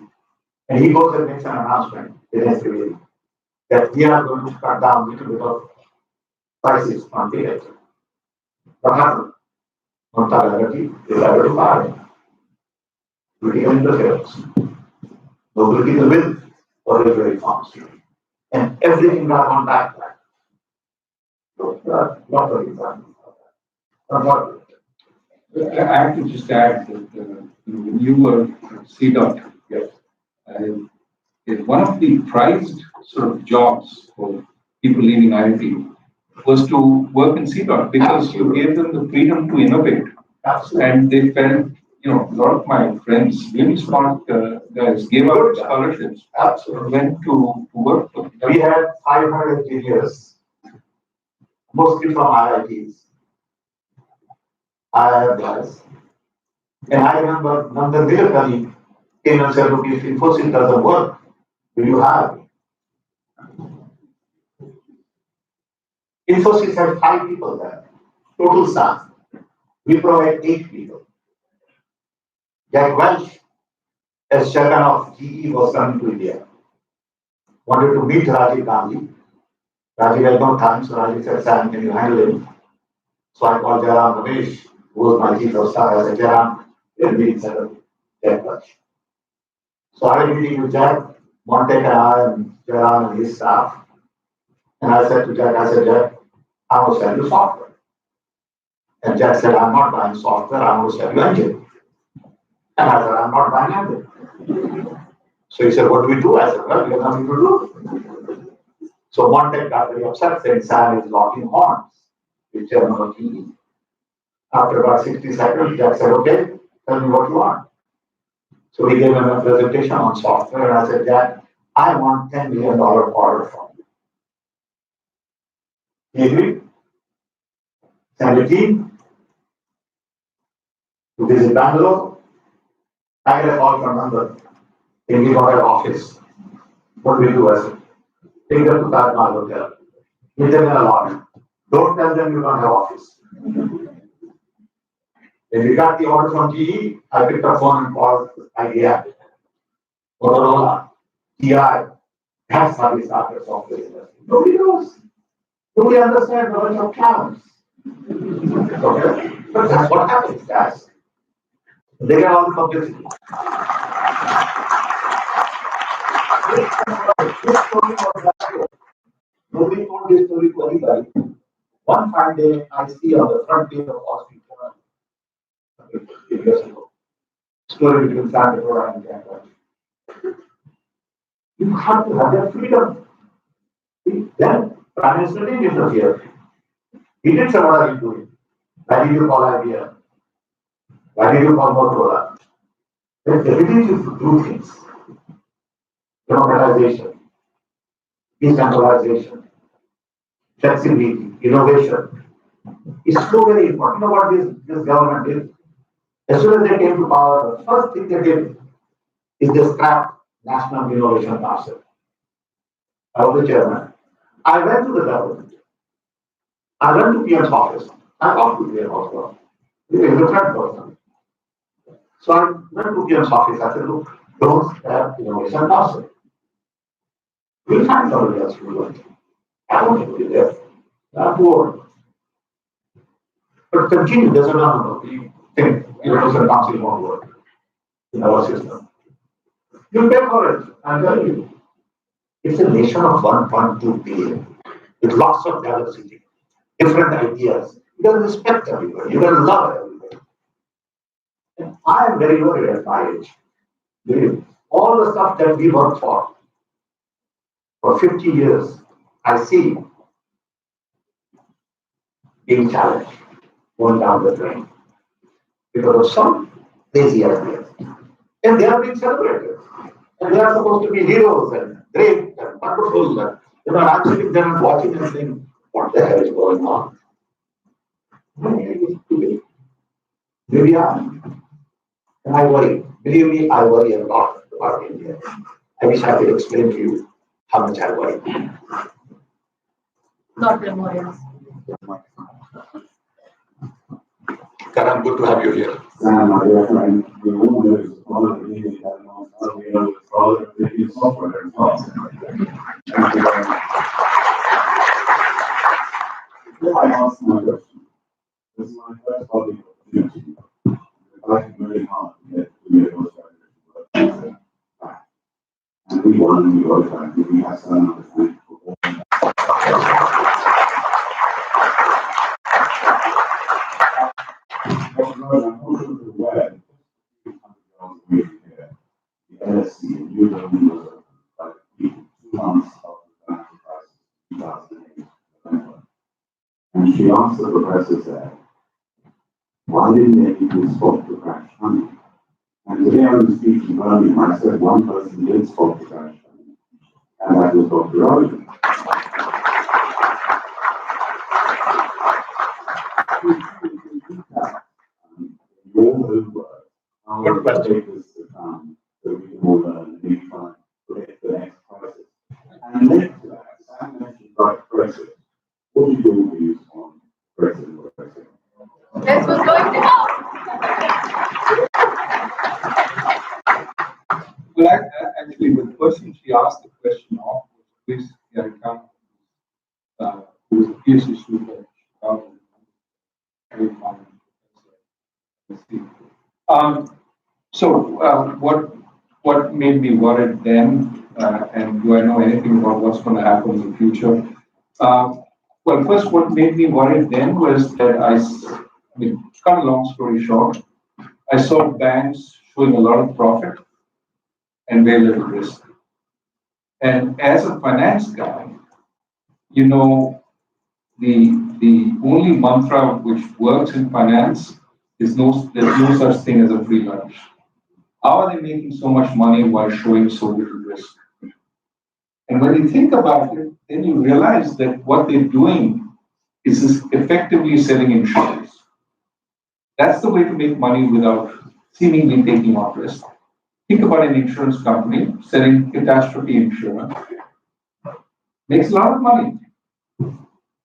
Speaker 1: and he goes and makes an announcement the next day that we are going to cut down a little bit of prices on tickets. What happened? Montagalati is able to buy political interference. No political will for railway reforms. And everything got on backtrack. So there are lots of examples of that.
Speaker 5: I have to just add that when you were CDOT,
Speaker 1: Yes.
Speaker 5: one of the prized sort of jobs for people leaving IIT was to work in CDOT because you gave them the freedom to innovate.
Speaker 1: Absolutely.
Speaker 5: And they felt, a lot of my friends, really smart guys, gave out scholarships.
Speaker 1: Absolutely.
Speaker 5: Went to work for them.
Speaker 1: We had 500 engineers, mostly from IITs. guys. And I remember Nandan Nilekani came and said, look, if Infosys doesn't work, will you hire me? Infosys had 5 people there, total staff. We provide 8 people. Jack Welch, as chairman of GE, was coming to India. Wanted to meet Rajiv Gandhi. Rajiv had no time, so Rajiv said, Sam, can you handle him? So I called Jairam Ramesh, who was my chief of staff. I said, Jairam, we're meeting Jack Welch. So I had a meeting with Jack, Montek and I and Jaran and his staff. And I said to Jack, Jack, I will sell you software. And Jack said, I'm not buying software, I will sell you engine. And I said, I'm not buying engine. So he said, what do we do? I said, well, we have nothing to do. So Montek got very upset saying Sam is locking horns with German TE. After about 60 seconds, Jack said, okay, tell me what you want. So we gave him a presentation on software, and I said, Jack, I want $10 million order from you. He agreed. Send a team to visit Bangalore. I get a call from London. We got an office. What do we do? I said, take them to Taj Mahal Hotel. Give them a lobby. Don't tell them you don't have office. When we got the order from GE, I picked up phone and called IDEA, Motorola, TI. That's how we started software industry. Nobody knows. Nobody understands the bunch of clowns. Okay? But that's what happens, guys. They get all the publicity. This story was that way. Nobody told this story to anybody. One fine day, I see on the front page of Austin Journal, 15 years ago, story between Santa Clara and Canada. You have to have that freedom. Then Prime Minister didn't interfere. He didn't say, what are you doing? Why did you call IBM? Why did you call Motorola? There's the ability to do things. Democratization, decentralization, flexibility, innovation. It's so very important. You know what this government did? As soon as they came to power, the first thing they did is they scrapped National Innovation Council. I was the chairman. I went to the government. I went to PM's office. I talked to PM also. He is a friend person. So I went to PM's office. I said, look, don't scrap Innovation Council. We'll find somebody else to do it. I don't want to be there. I'm poor. But continue, there's another. We think Innovation Council won't work in our system. You pay for it, I'm telling you. It's a nation of 1.2 billion with lots of diversity, different ideas. You gotta respect everybody, you gotta love everybody. And I am very worried at my age. All the stuff that we worked for 50 years, I see being challenged, going down the drain because of some lazy ideas. And they are being celebrated. And they are supposed to be heroes and great and wonderful. And, I'm sitting there and watching and saying, what the hell is going on? Maybe I am. And I worry. Believe me, I worry a lot about India. I wish I could explain to you how much I worry.
Speaker 3: Not memorials.
Speaker 1: Karan, good to have you here.
Speaker 7: Sam, my dear friend, the woman is one of the things that knows how we know the product that is software and cost. Thank you very much. Before I ask my question, this is my first public opportunity. I worked very hard to get to the Australia back. And we won and we got back and we have some understanding for all of that. I'm also aware that the LSE and you was like 2 months after the financial crisis, 2008, November. And she asked the professor there, why didn't they people stop the crash coming? And today I was speaking to Birmingham, I said one person did stop the crash coming, and that was Dr. Rogan.
Speaker 1: Good question.
Speaker 7: So we can all learn and we try and predict the next crisis. And linked to that, Sam mentioned right Brexit. What do you views on Brexit?
Speaker 3: This was going to help.
Speaker 5: Well, actually, the person she asked the question of was Chris Yarikam, who was a PhD student at Chicago. Very fine. So, what what made me worried then, and do I know anything about what's going to happen in the future? Well, first, what made me worried then was that I mean, cut a long story short, I saw banks showing a lot of profit and very little risk. And as a finance guy, you know, the only mantra which works in finance is there's no such thing as a free lunch. How are they making so much money while showing so little risk? And when you think about it, then you realize that what they're doing is effectively selling insurance. That's the way to make money without seemingly taking on risk. Think about an insurance company selling catastrophe insurance. Makes a lot of money.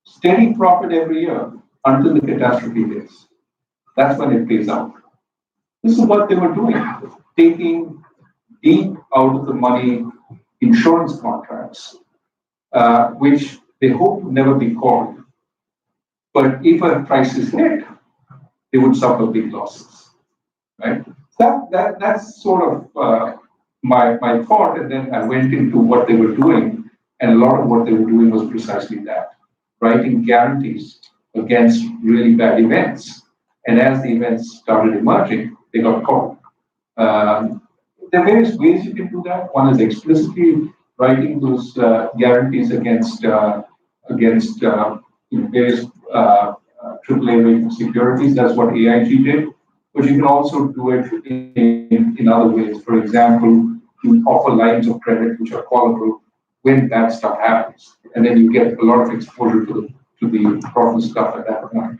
Speaker 5: Steady profit every year until the catastrophe hits. That's when it pays out. This is what they were doing, taking deep out of the money insurance contracts, which they hope would never be called. But if a crisis hit, they would suffer big losses, right? That's sort of my thought, and then I went into what they were doing, and a lot of what they were doing was precisely that, writing guarantees against really bad events. And as the events started emerging, they got caught. There are various ways you can do that. One is explicitly writing those guarantees against various AAA rated securities. That's what AIG did. But you can also do it in other ways. For example, you offer lines of credit which are callable when bad stuff happens, and then you get a lot of exposure to the problem stuff at that point.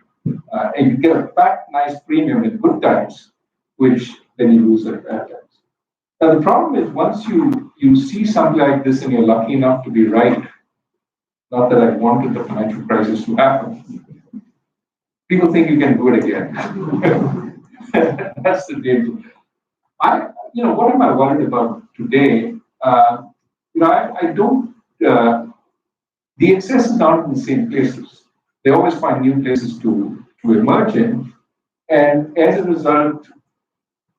Speaker 5: And you get a fat, nice premium in good times, which then you lose at bad times. Now the problem is once you see something like this and you're lucky enough to be right, not that I wanted the financial crisis to happen, people think you can do it again. That's the danger. What am I worried about today? I don't. The excesses aren't in the same places. They always find new places to emerge in, and as a result,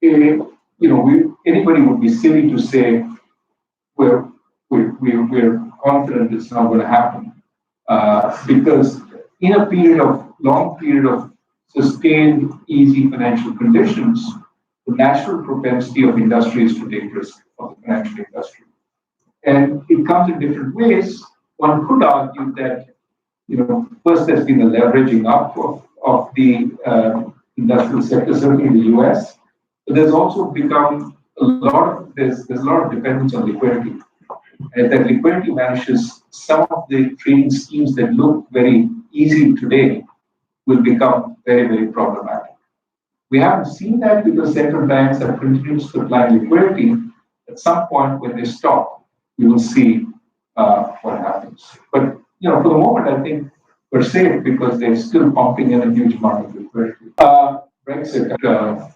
Speaker 5: anybody would be silly to say we're confident it's not going to happen, because in a long period of sustained easy financial conditions, the natural propensity of industry is to take risk of the financial industry. And it comes in different ways. One could argue that, first there's been a leveraging up of the industrial sector, certainly in the US, but there's also become there's a lot of dependence on liquidity. And if that liquidity vanishes, some of the trading schemes that look very easy today will become very, very problematic. We haven't seen that because central banks have continued to supply liquidity. At some point when they stop, we will see what happens. But for the moment, I think we're safe because they're still pumping in a huge amount of liquidity. Brexit,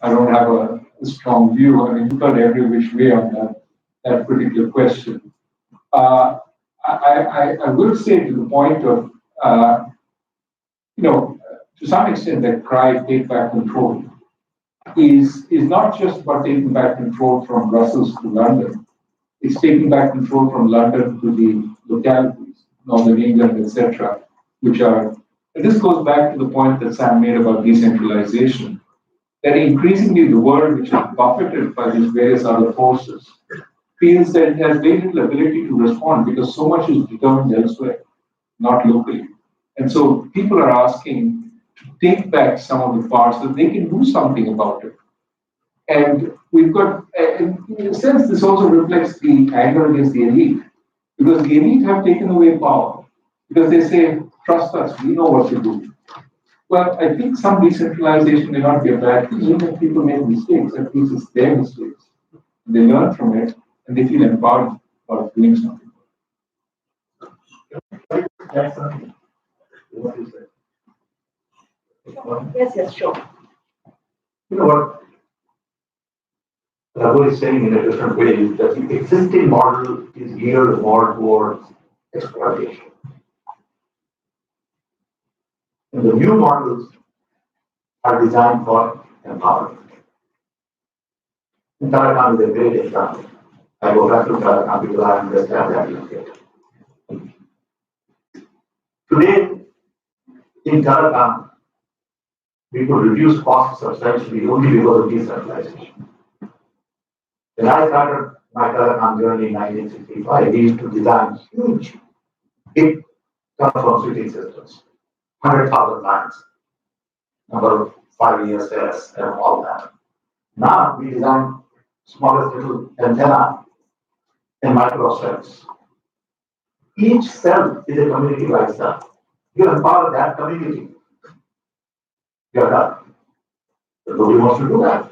Speaker 5: I don't have a strong view. I mean, you've got every which way on that particular question. I will say to the point of, to some extent, that cry, take back control, is not just about taking back control from Brussels to London. It's taking back control from London to the localities, Northern England, etc., which are, and this goes back to the point that Sam made about decentralization, that increasingly the world, which is buffeted by these various other forces, feels that it has very little ability to respond because so much is determined elsewhere, not locally. And so people are asking to take back some of the parts so that they can do something about it. And we've got, in a sense, this also reflects the anger against the elite, because the elite have taken away power, because they say, trust us, we know what to do. Well, I think some decentralization may not be a bad thing. Even if people make mistakes, at least it's their mistakes. They learn from it, and they feel empowered about doing something.
Speaker 4: Yes, sure.
Speaker 1: You know what Raghu is saying in a different way is that the existing model is geared more towards exploitation. And the new models are designed for empowerment. And Tarakan is a great example. I go back to Telecom because I understand that market. Today, in Telecom, we could reduce costs substantially only because of decentralization. When I started my Telecom journey in 1965, we used to design huge, big telephone switching systems, 100,000 lines, number of 5 years S and all that. Now we design smallest little antenna in microcells. Each cell is a community by itself. You empower that community. You're done. But nobody wants to do that.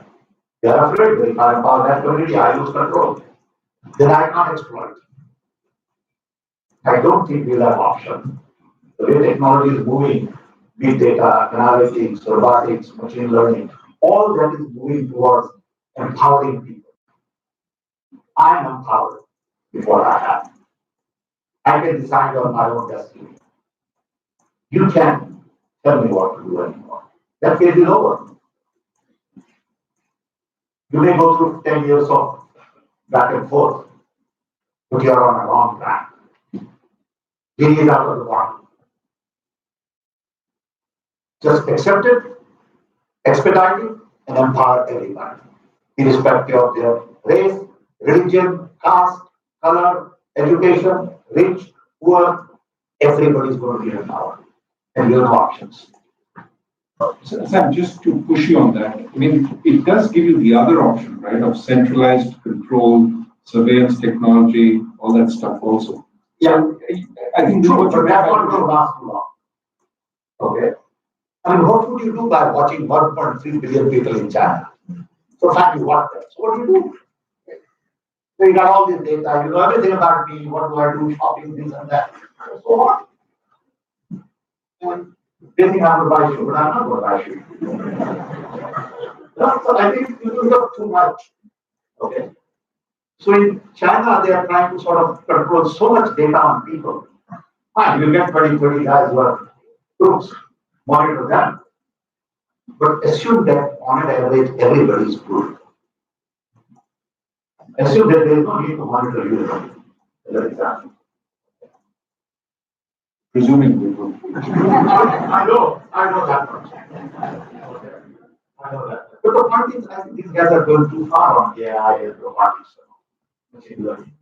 Speaker 1: They are afraid that if I empower that community, I lose control. Then I can't exploit. I don't think we'll have option. The way technology is moving, big data, analytics, robotics, machine learning, all that is moving towards empowering people. I am empowered with what I have. I can decide on my own destiny. You can't tell me what to do anymore. That phase is over. You may go through 10 years of back and forth, but you are on a wrong track. Genie is out of the bottle. Just accept it, expedite it, and empower everybody, irrespective of their race, religion, caste, color, education, rich, poor, everybody is going to be empowered. And you have no options.
Speaker 5: So, Sam, just to push you on that, I mean, it does give you the other option, right, of centralized control, surveillance technology, all that stuff also.
Speaker 1: Yeah,
Speaker 5: I think this is
Speaker 1: true,
Speaker 5: what
Speaker 1: but
Speaker 5: you
Speaker 1: that's not going to last too long. Okay? And what would you do by watching 1.3 billion people in China? So frankly, what then? So what do you do? So you got all this data, you know everything about me, what do I do, shopping, this and that. So what? And they think I'm going to buy shoe, but I'm not going to buy shoe. So I think you do too much. Okay. So in China, they are trying to sort of control so much data on people. Fine, you get 20, 30 guys who are groups, monitor them. But assume that on an average, everybody is good. Assume that there is no need to monitor you. For example.
Speaker 5: presuming we would.
Speaker 1: I know that much. I know that. But the point is, I think these guys are going too far on AI and robotics, machine learning.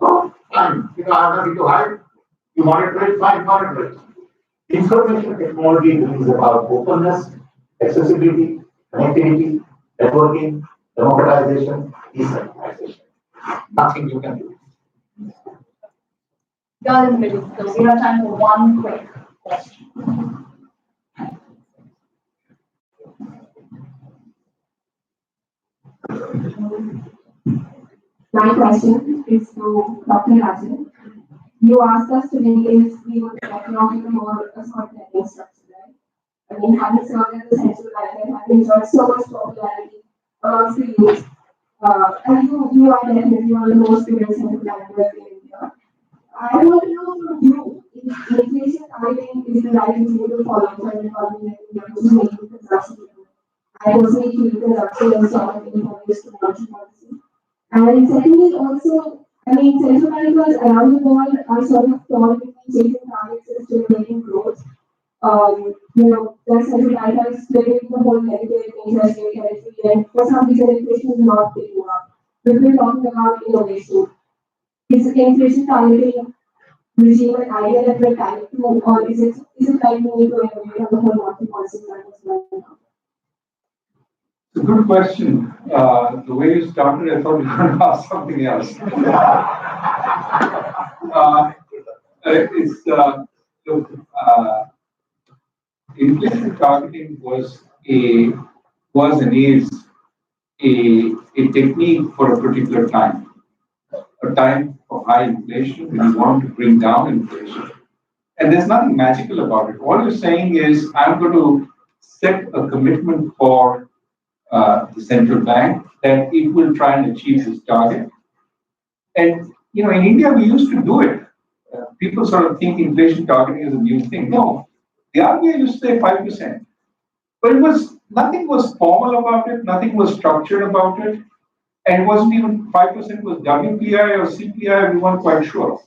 Speaker 1: So, fine, I'm not to hide. You monitor it, fine, monitor it. Information technology is about openness, accessibility, connectivity, networking, democratization, decentralization. Nothing you can do.
Speaker 4: Girl in the middle, so we have time for one quick question. My question is to Dr. Rajan. You asked us today if we would economical or a sort of network structure, right? I mean, having served as a central bank and having enjoyed so much popularity amongst the youth, and you are definitely one of the most famous central bankers in India. I want to know from you if inflation targeting is the right way to follow for an economy in India, which is making consumption. I personally feel consumption is sort of being focused to monetary policy. And secondly, also, I mean, central bankers around the world are sort of torn between chasing targets and stimulating growth. The central bank are explaining the whole negative interest rate territory, and for some reason, inflation is not picking up. We've been talking about innovation. Is inflation targeting regime an idea that we're tied to, or is it like we need to innovate on the whole monetary policy that was right now?
Speaker 5: It's a good question. The way you started, I thought you were going to ask something else. Look, inflation targeting was and is a technique for a particular time, a time of high inflation when you want to bring down inflation. And there's nothing magical about it. All you're saying is, I'm going to set a commitment for the central bank that it will try and achieve this target. And in India we used to do it. People sort of think inflation targeting is a new thing. No, the RBI used to say 5%, but nothing was formal about it, nothing was structured about it, And it wasn't even 5% was WPI or CPI, we weren't quite sure.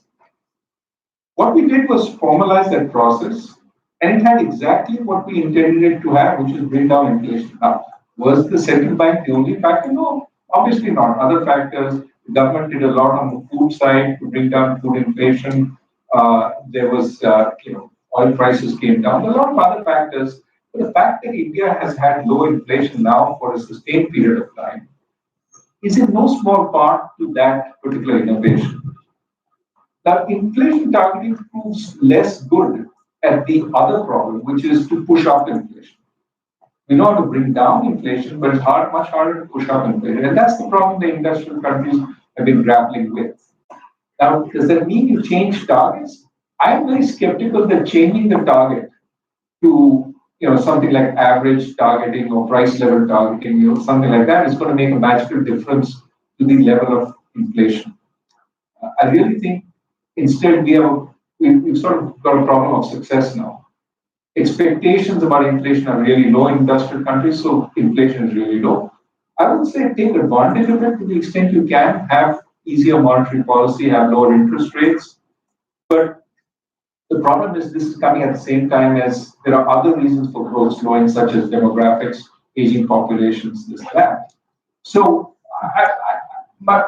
Speaker 5: What we did was formalize that process, and it had exactly what we intended it to have, which is bring down inflation. Now, was the central bank the only factor? No, obviously not. Other factors, the government did a lot on the food side to bring down food inflation. There was, oil prices came down. A lot of other factors. But the fact that India has had low inflation now for a sustained period of time is in no small part to that particular innovation. Now, inflation targeting proves less good at the other problem, which is to push up inflation. We know how to bring down inflation, but it's much harder to push up inflation. And that's the problem the industrial countries have been grappling with. Now, does that mean you change targets? I'm very skeptical that changing the target to something like average targeting or price level targeting, something like that is going to make a magical difference to the level of inflation. I really think instead we've sort of got a problem of success now. Expectations about inflation are really low in industrial countries, so inflation is really low. I would say take advantage of it to the extent you can, have easier monetary policy, have lower interest rates. But the problem is this is coming at the same time as there are other reasons for growth slowing, such as demographics, aging populations, this, that. So my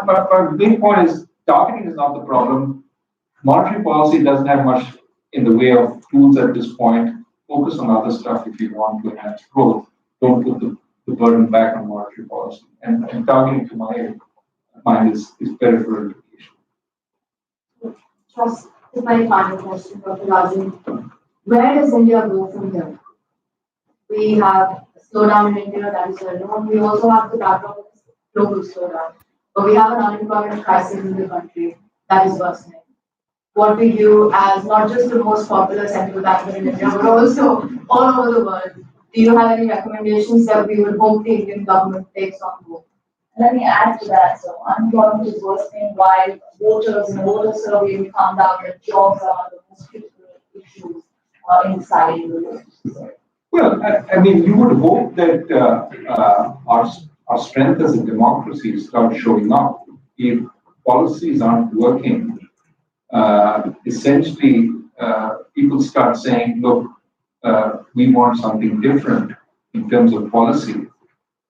Speaker 5: main point is targeting is not the problem. Monetary policy doesn't have much in the way of tools at this point. Focus on other stuff if you want to enhance growth. Don't put the burden back on monetary policy. And targeting, to my mind, is better for education.
Speaker 8: Just my final question, Dr. Rajan. Where does India go from here? We have a slowdown in India, that is well known. We also have the backdrop of global slowdown. But we have an unemployment crisis in the country that is worsening. What we view as not just the most popular central banker in India, but also all over the world. Do you have any recommendations that we would hope the Indian government takes on board?
Speaker 4: Let me add to that. So unemployment is worsening while voters in the voter survey we found out that jobs are the most critical issues in society.
Speaker 5: Well, I mean, you would hope that our strength as a democracy starts showing up. If policies aren't working, essentially people start saying, look, we want something different in terms of policy.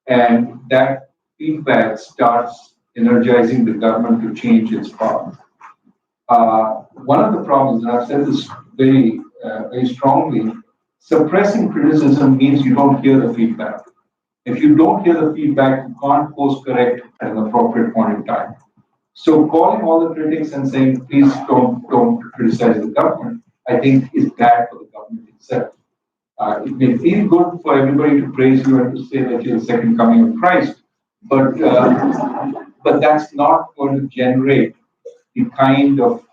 Speaker 5: And that feedback starts energizing the government to change its path. One of the problems, and I've said this very strongly, suppressing criticism means you don't hear the feedback. If you don't hear the feedback, you can't course correct at an appropriate point in time. So calling all the critics and saying, please don't criticize the government, I think is bad for the government itself. It may feel good for everybody to praise you and to say that you're the second coming of Christ, but that's not going to generate the kind of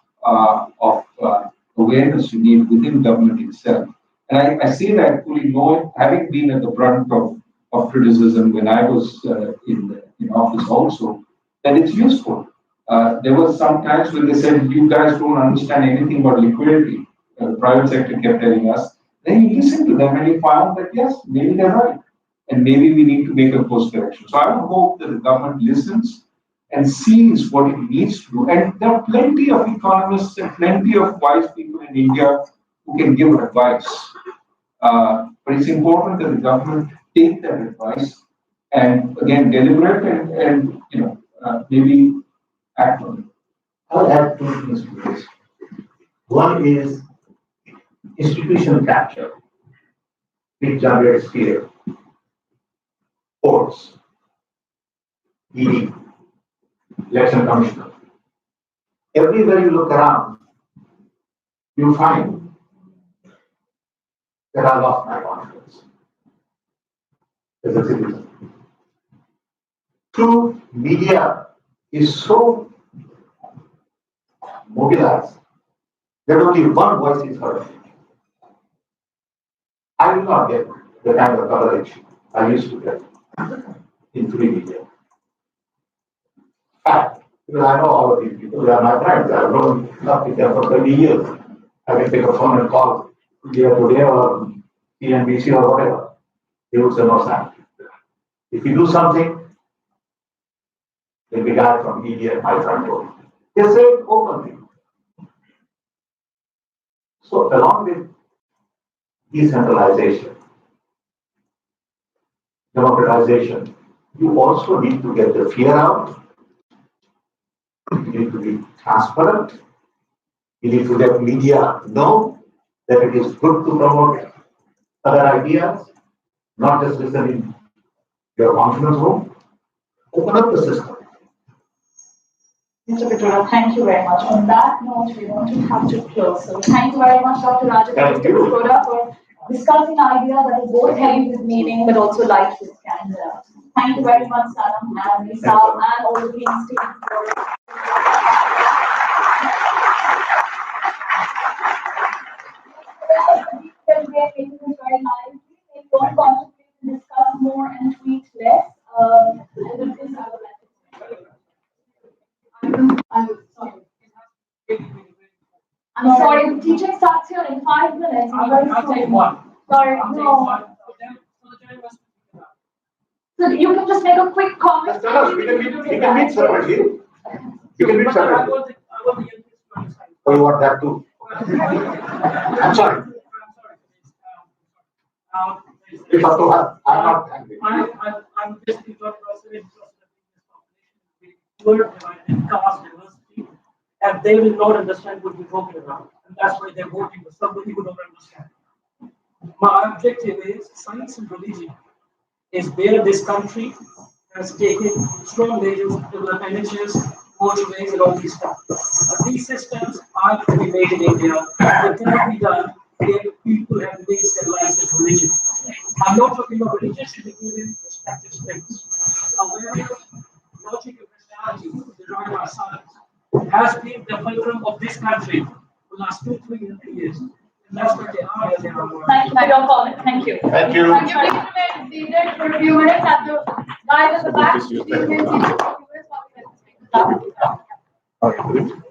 Speaker 5: awareness you need within government itself. And I say that fully knowing, having been at the brunt of criticism when I was in office also, that it's useful. There was some times when they said, you guys don't understand anything about liquidity. The private sector kept telling us. Then you listen to them and you found that, yes, maybe they're right. And maybe we need to make a course correction. So I would hope that the government listens and sees what it needs to do. And there are plenty of economists and plenty of wise people in India who can give advice. But it's important that the government take that advice and, again, deliberate and maybe act on it.
Speaker 9: I'll add two things to this. One is institutional capture, which generates fear. Courts, ED, election commissioner. Everywhere you look around, you find that I lost my confidence as a citizen. Two, media is so mobilized that only one voice is heard. I will not get the kind of coverage I used to get in free media. Fact, because I know all of these people, they are my friends. I've known up with them for 30 years. I can pick a phone and call here today or CNBC or whatever. They would say no, Sam. If you do something, the big guy from ED and my front door. They say it openly. So along with decentralization, democratization, you also need to get the fear out. You need to be transparent. You need to let media know that it is good to promote other ideas, not just listen in your conference room. Open up the system.
Speaker 4: Mr. Pitura, thank you very much. On that note, we want to have to close. So thank you very much, Dr. Rajan and Mr. Pitura, for discussing ideas that is both heavy with meaning but also light with candor. Thank you very much, Sanam and Lisa and all the King's team for very nice. They don't concentrate and discuss more and tweet less. And with this, I would like to I'm sorry, the teaching starts here in 5 minutes.
Speaker 2: I'll take one.
Speaker 4: Sorry,
Speaker 2: I'll take
Speaker 4: no.
Speaker 2: one.
Speaker 4: So you can just make a quick comment.
Speaker 9: Tell us, we can meet separately. We can meet separately. Oh, you want that too? I'm sorry. It's up to her. I'm not angry.
Speaker 2: I'm basically talking about 70% of caste diversity, and they will not understand what we're talking about. And that's why they're voting for somebody who don't understand. My objective is science and religion is where this country has taken strong measures to develop NHS, motorways, and all these stuff. And these systems are to be made in India. They cannot be done where people have based their lives in religion. I'm not talking about religion should be given respective space. Awareness, logic, and personality derived by science has been the fulcrum of this country for the last 200-300 years. And that's what they are as they are.
Speaker 4: Thank you for your comment. Thank you.
Speaker 9: Thank you.
Speaker 3: Thank you. Please remain seated for a few minutes at the guys at the back. Please remain seated for a few minutes while we get this.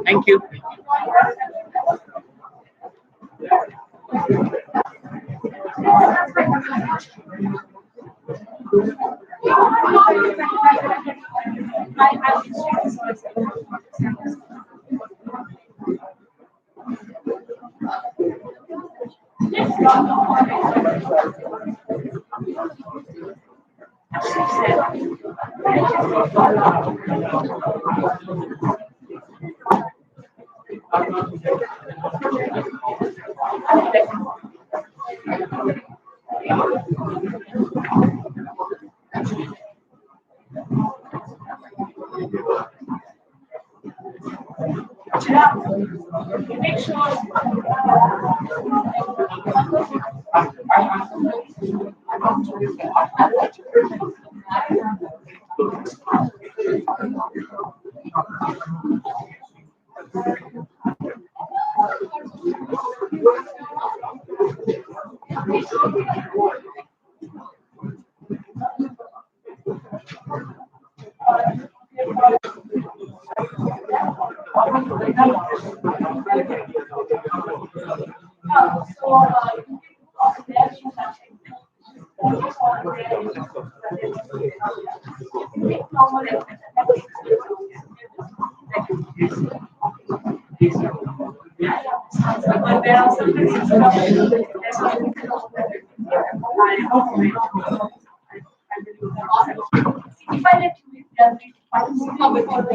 Speaker 2: Thank you.
Speaker 3: Make sure. But there are some reasons if I let you come before the